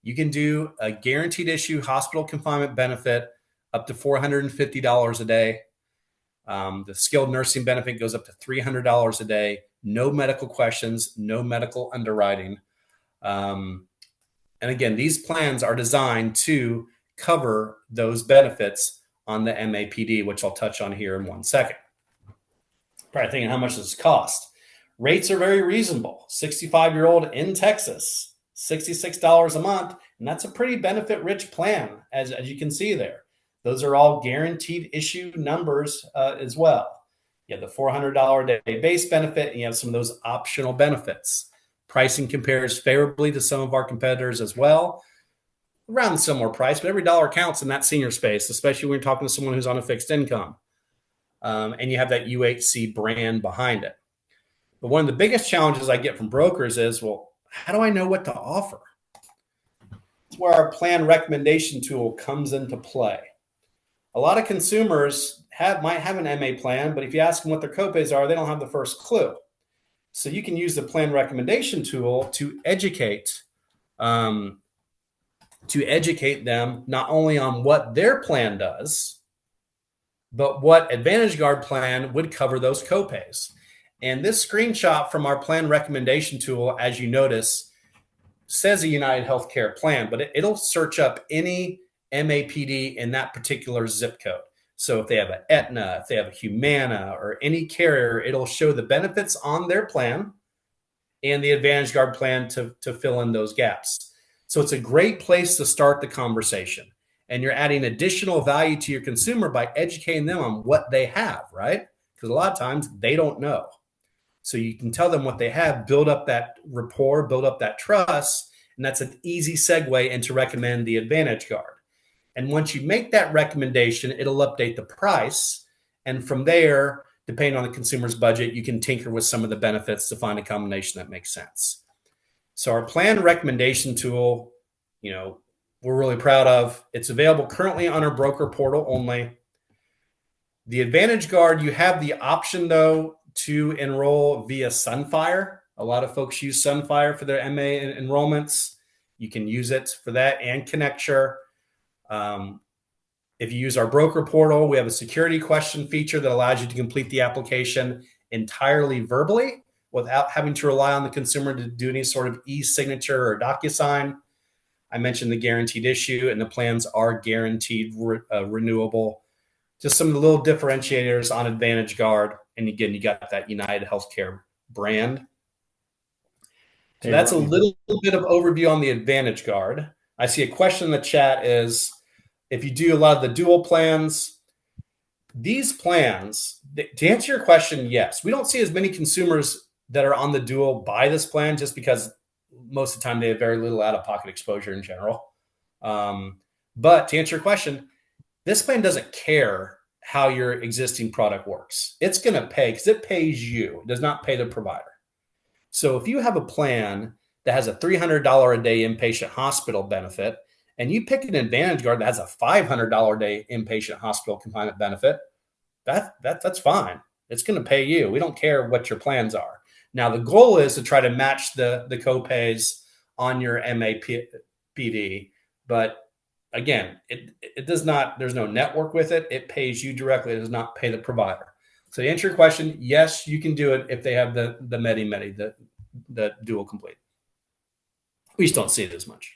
You can do a guaranteed issue hospital confinement benefit up to $450 a day. The skilled nursing benefit goes up to $300 a day. No medical questions, no medical underwriting. And again, these plans are designed to cover those benefits on the MAPD, which I'll touch on here in 1 second. Probably thinking, how much does this cost? Rates are very reasonable. 65-year-old in Texas, $66 a month. And that's a pretty benefit-rich plan, as you can see there. Those are all guaranteed issue numbers as well. You have the $400 a day base benefit, and you have some of those optional benefits. Pricing compares favorably to some of our competitors as well. Around a similar price, but every dollar counts in that senior space, especially when you're talking to someone who's on a fixed income. And you have that UHC brand behind it. But one of the biggest challenges I get from brokers is, well, how do I know what to offer? It's where our plan recommendation tool comes into play. A lot of consumers might have an MA plan, but if you ask them what their copays are, they don't have the first clue. So you can use the plan recommendation tool to educate them not only on what their plan does, but what AdvantageGuard plan would cover those copays. And this screenshot from our plan recommendation tool, as you notice, says a United Healthcare plan, but it'll search up any MAPD in that particular zip code. So if they have an Aetna, if they have a Humana, or any carrier, it'll show the benefits on their plan and the AdvantageGuard plan to fill in those gaps. So it's a great place to start the conversation. And you're adding additional value to your consumer by educating them on what they have, right? Because a lot of times they don't know. So you can tell them what they have, build up that rapport, build up that trust, and that's an easy segue into recommend the AdvantageGuard. And once you make that recommendation, it'll update the price. And from there, depending on the consumer's budget, you can tinker with some of the benefits to find a combination that makes sense. So our plan recommendation tool, we're really proud of. It's available currently on our broker portal only. The AdvantageGuard, you have the option, though, to enroll via Sunfire. A lot of folks use Sunfire for their MA enrollments. You can use it for that and ConnectSure. If you use our broker portal, we have a security question feature that allows you to complete the application entirely verbally without having to rely on the consumer to do any sort of e-signature or DocuSign. I mentioned the guaranteed issue, and the plans are guaranteed renewable. Just some of the little differentiators on AdvantageGuard. And again, you got that United Healthcare brand. So that's a little bit of overview on the AdvantageGuard. I see a question in the chat is, if you do a lot of the dual plans, these plans, to answer your question, yes. We don't see as many consumers that are on the dual buy this plan just because most of the time they have very little out-of-pocket exposure in general. But to answer your question, this plan doesn't care how your existing product works. It's going to pay because it pays you. It does not pay the provider. So if you have a plan that has a $300 a day inpatient hospital benefit, and you pick an AdvantageGuard that has a $500 a day inpatient hospital confinement benefit, that's fine. It's going to pay you. We don't care what your plans are. Now, the goal is to try to match the copays on your MAPD, but again, it does not, there's no network with it. It pays you directly. It does not pay the provider. So to answer your question, yes, you can do it if they have the Medi, the dual complete. We just don't see it as much.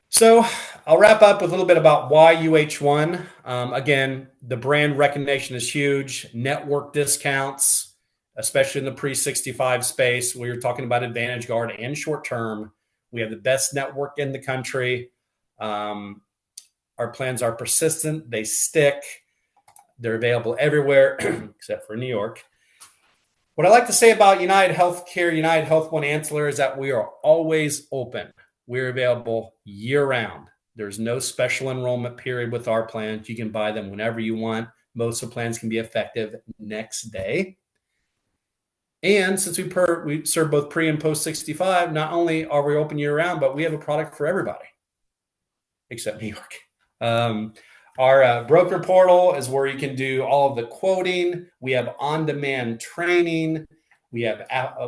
So I'll wrap up with a little bit about why UH1. Again, the brand recognition is huge. Network discounts, especially in the pre-65 space. We were talking about AdvantageGuard and short-term. We have the best network in the country. Our plans are persistent. They stick. They're available everywhere except for New York. What I like to say about United Healthcare, United Health One Ancillary is that we are always open. We're available year-round. There's no special enrollment period with our plans. You can buy them whenever you want. Most of the plans can be effective next day. And since we serve both pre and post 65, not only are we open year-round, but we have a product for everybody, except New York. Our broker portal is where you can do all of the quoting. We have on-demand training. We have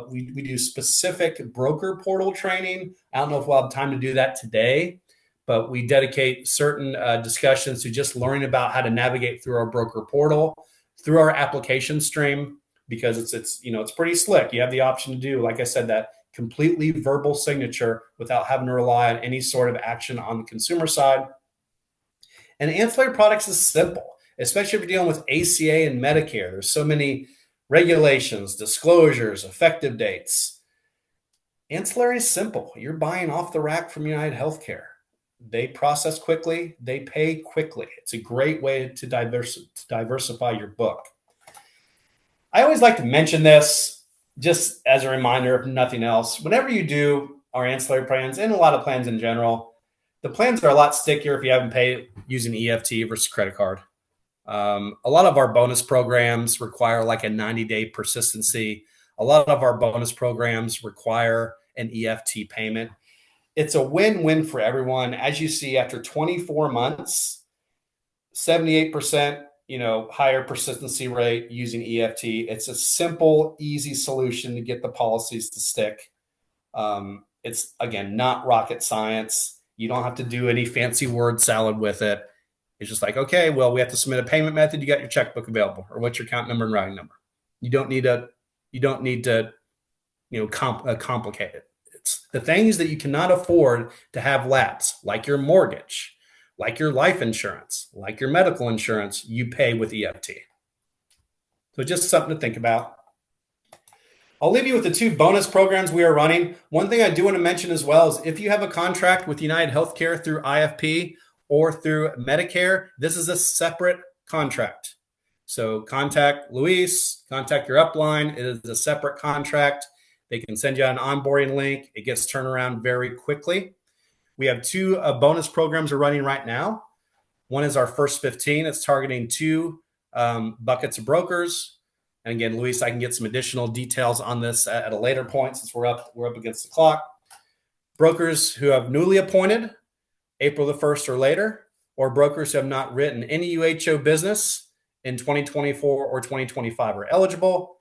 we do specific broker portal training. I don't know if we'll have time to do that today, but we dedicate certain discussions to just learning about how to navigate through our broker portal, through our application stream, because it's pretty slick. You have the option to do, like I said, that completely verbal signature without having to rely on any sort of action on the consumer side. And ancillary products is simple, especially if you're dealing with ACA and Medicare. There's so many regulations, disclosures, effective dates. Ancillary is simple. You're buying off the rack from United Healthcare. They process quickly. They pay quickly. It's a great way to diversify your book. I always like to mention this just as a reminder, if nothing else. Whenever you do our ancillary plans, and a lot of plans in general, the plans are a lot stickier if you haven't paid using EFT versus credit card. A lot of our bonus programs require like a 90-day persistency. A lot of our bonus programs require an EFT payment. It's a win-win for everyone. As you see, after 24 months, 78%, higher persistency rate using EFT. It's a simple, easy solution to get the policies to stick. It's, again, not rocket science. You don't have to do any fancy word salad with it. It's just like, okay, well, we have to submit a payment method. You got your checkbook available, or what's your account number and routing number. You don't need to complicate it. It's the things that you cannot afford to have lapse, like your mortgage, like your life insurance, like your medical insurance, you pay with EFT. So just something to think about. I'll leave you with the two bonus programs we are running. One thing I do want to mention as well is if you have a contract with United Healthcare through IFP or through Medicare, this is a separate contract. So contact Luis, contact your upline. It is a separate contract. They can send you an onboarding link. It gets turned around very quickly. We have two bonus programs we're running right now. One is our first 15. It's targeting two buckets of brokers. And again, Luis, I can get some additional details on this at a later point since we're up against the clock. Brokers who have newly appointed April the 1st or later, or brokers who have not written any UHO business in 2024 or 2025 are eligible.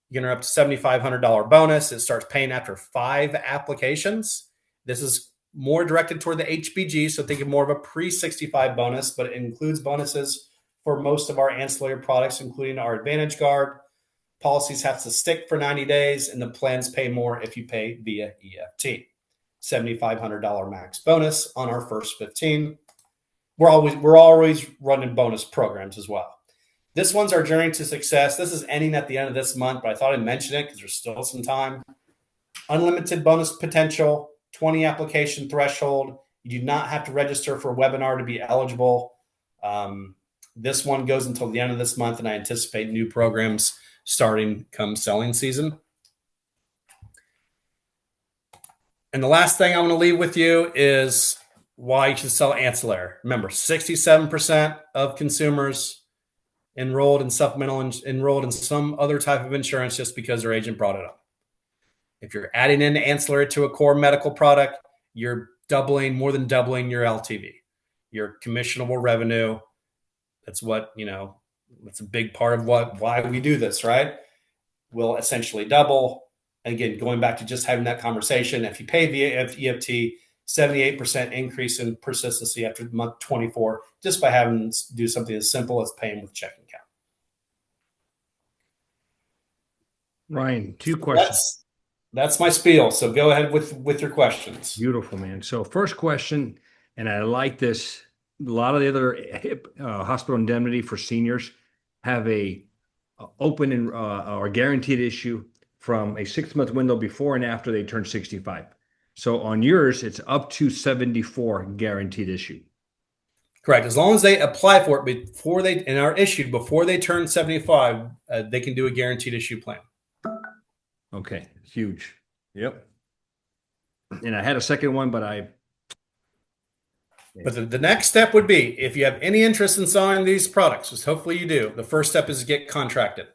You can earn up to $7,500 bonus. It starts paying after 5 applications. This is more directed toward the HBG, so think of more of a pre-65 bonus, but it includes bonuses for most of our ancillary products, including our AdvantageGuard. Policies have to stick for 90 days, and the plans pay more if you pay via EFT. $7,500 max bonus on our first 15. We're always running bonus programs as well. This one's our journey to success. This is ending at the end of this month, but I thought I'd mention it because there's still some time. Unlimited bonus potential, 20 application threshold. You do not have to register for a webinar to be eligible. This one goes until the end of this month, and I anticipate new programs starting come selling season. And the last thing I want to leave with you is why you should sell ancillary. Remember, 67% of consumers enrolled in supplemental, enrolled in some other type of insurance just because their agent brought it up. If you're adding in ancillary to a core medical product, you're more than doubling your LTV. your commissionable revenue. That's what, that's a big part of why we do this, right? Will essentially double. Again, going back to just having that conversation, if you pay via EFT, 78% increase in persistency after month 24, just by having to do something as simple as paying with checking account. Ryan, 2 questions. That's my spiel. So go ahead with your questions. Beautiful, man. So first question, and I like this. A lot of the other hospital indemnity for seniors have a open and or guaranteed issue from a 6-month window before and after they turn 65. So on yours, it's up to 74 guaranteed issue. Correct. As long as they apply for it before they and are issued before they turn 75, they can do a guaranteed issue plan. Okay, huge. Yep. And I had a second one, but But the next step would be, if you have any interest in selling these products, which hopefully you do, the first step is to get contracted.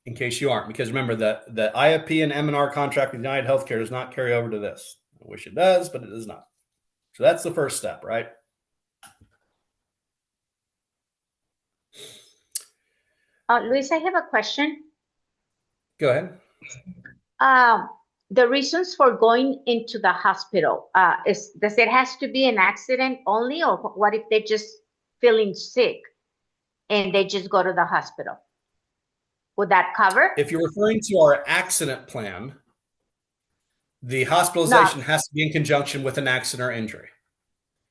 In case you aren't, because remember that the IFP and M&R contract with United Healthcare does not carry over to this. I wish it does, but it does not. So that's the first step, right? Luis, I have a question. Go ahead. The reasons for going into the hospital, does it has to be an accident only, or what if they're just feeling sick and they just go to the hospital? Would that cover? If you're referring to our accident plan, the hospitalization has to be in conjunction with an accident or injury.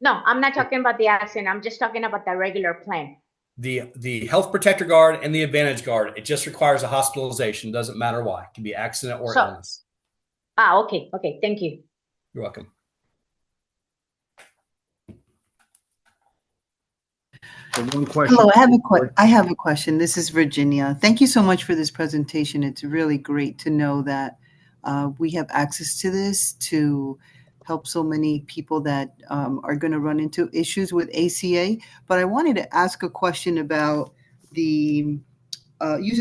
No, I'm not talking about the accident. I'm just talking about the regular plan. The Health Protector Guard and the AdvantageGuard, it just requires a hospitalization. Doesn't matter why. It can be accident or illness. Okay. Okay. Thank you. You're welcome. one question. Hello, I have a question. This is Virginia. Thank you so much for this presentation. It's really great to know that we have access to this to help so many people that are going to run into issues with ACA. But I wanted to ask a question about you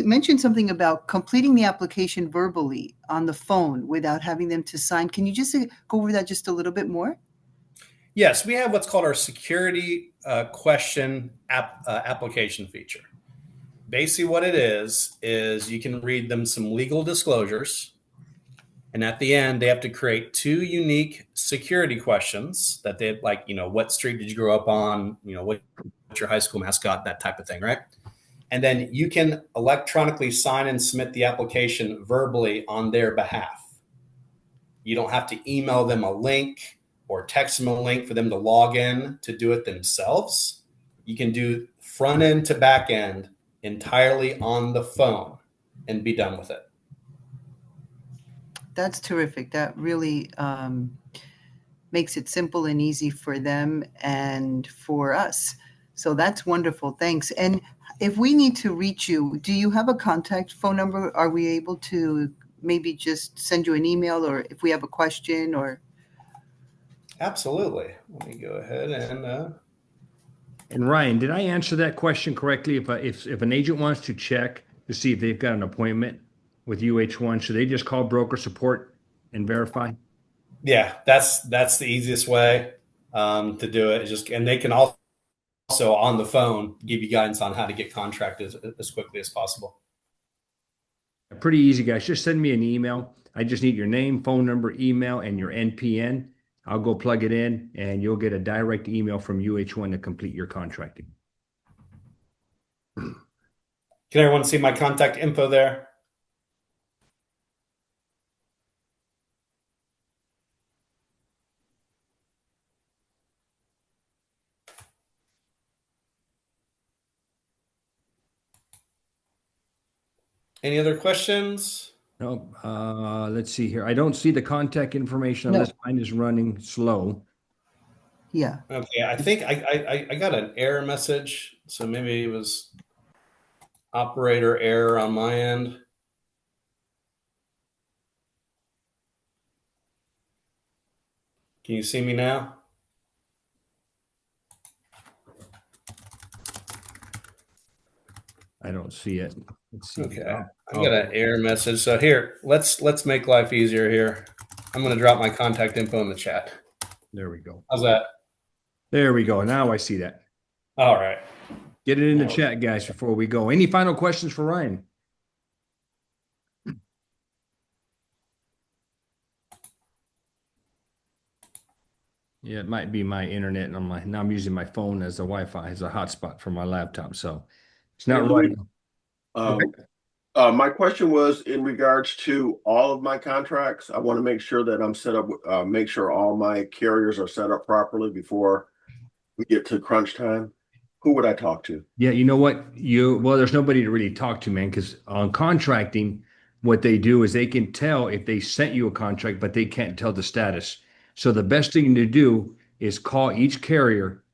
mentioned something about completing the application verbally on the phone without having them to sign. Can you just go over that just a little bit more? Yes, we have what's called our security question application feature. Basically what it is you can read them some legal disclosures, and at the end they have to create 2 unique security questions that they like, what street did you grow up on, what's your high school mascot, that type of thing, right? And then you can electronically sign and submit the application verbally on their behalf. You don't have to email them a link or text them a link for them to log in to do it themselves. You can do front end to back end entirely on the phone and be done with it. That's terrific. That really makes it simple and easy for them and for us. So that's wonderful. Thanks. And if we need to reach you, do you have a contact phone number? Are we able to maybe just send you an email, or if we have a question or? Absolutely. Let me go ahead And Ryan, did I answer that question correctly? If an agent wants to check to see if they've got an appointment with UH1, should they just call broker support and verify? Yeah, that's the easiest way to do it. And they can also on the phone give you guidance on how to get contracted as quickly as possible. Pretty easy, guys. Just send me an email. I just need your name, phone number, email, and your NPN. I'll go plug it in, and you'll get a direct email from UH1 to complete your contracting. Can everyone see my contact info there? Any other questions? No, let's see here. I don't see the contact information unless mine is running slow. Yeah. Okay, I think I got an error message, so maybe it was operator error on my end. Can you see me now? I don't see it. Let's see. Okay, I got an error message. So here, let's make life easier here. I'm going to drop my contact info in the chat. There we go. How's that? There we go. Now I see that. All right. Get it in the chat, guys, before we go. Any final questions for Ryan? Yeah, it might be my internet and now I'm using my phone as a Wi-Fi, as a hotspot for my laptop. So it's not right. My question was in regards to all of my contracts. I want to make sure that I'm set up, make sure all my carriers are set up properly before we get to crunch time. Who would I talk to? Yeah, you know what? Well, there's nobody to really talk to, man, because on contracting, what they do is they can tell if they sent you a contract, but they can't tell the status. So the best thing to do is call each carrier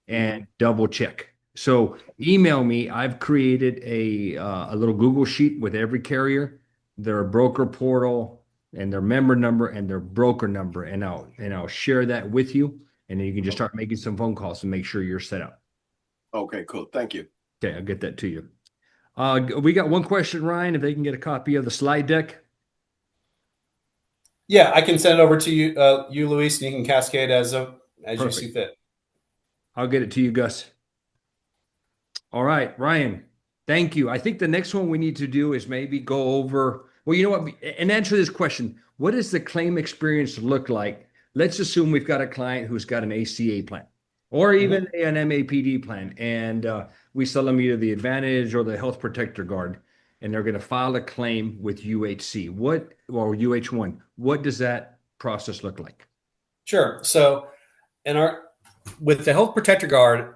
and double check. So email me. I've created a little Google sheet with every carrier, their broker portal and their member number and their broker number, and I'll share that with you, and then you can just start making some phone calls and make sure you're set up. Okay, cool. Thank you. Okay, I'll get that to you. We got one question, Ryan, if they can get a copy of the slide deck. Yeah, I can send it over to you, Luis, and you can cascade as you see fit. I'll get it to you, Gus. All right, Ryan, thank you. I think the next one we need to do is maybe go over, well, you know what, and answer this question. What does the claim experience look like? Let's assume we've got a client who's got an ACA plan or even an MAPD plan, and we sell them either the Advantage or the Health Protector Guard, and they're going to file a claim with UHC. Or UH1. What does that process look like? Sure. So with the Health Protector Guard,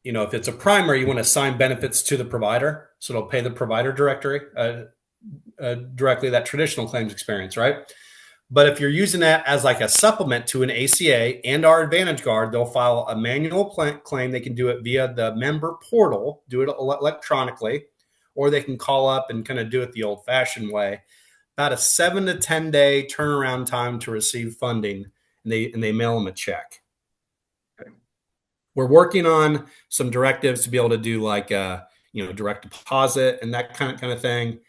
if it's a primary, you want to assign benefits to the provider. So it'll pay the provider directly that traditional claims experience, right? But if you're using that as like a supplement to an ACA and our AdvantageGuard, they'll file a manual claim. They can do it via the member portal, do it electronically, or they can call up and kind of do it the old-fashioned way. About a 7 to 10 day turnaround time to receive funding, and they mail them a check. Okay. We're working on some directives to be able to do like direct deposit and that kind of thing.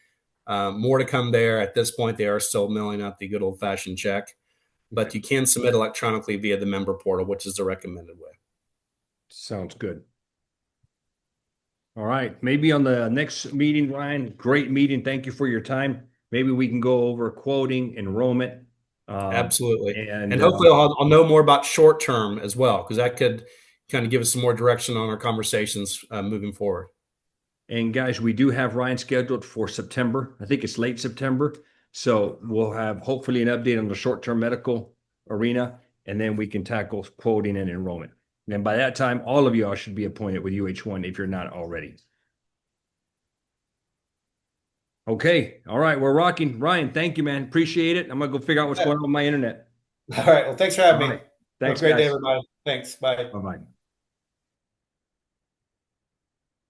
More to come there. At this point, they are still mailing out the good old-fashioned check, but you can submit electronically via the member portal, which is the recommended way. Sounds good. All right. Maybe on the next meeting, Ryan, great meeting. Thank you for your time. Maybe we can go over quoting, enrollment. Absolutely. And hopefully I'll know more about short term as well, because that could kind of give us some more direction on our conversations moving forward. And guys, we do have Ryan scheduled for September. I think it's late September. So we'll have hopefully an update on the short-term medical arena, and then we can tackle quoting and enrollment. And by that time, all of y'all should be appointed with UH1 if you're not already. Okay. All right. We're rocking. Ryan, thank you, man. Appreciate it. I'm going to go figure out what's going on with my internet. All right. Well, thanks for having me. Thanks, Have a great guys. day, everybody. Thanks. Bye. Bye-bye.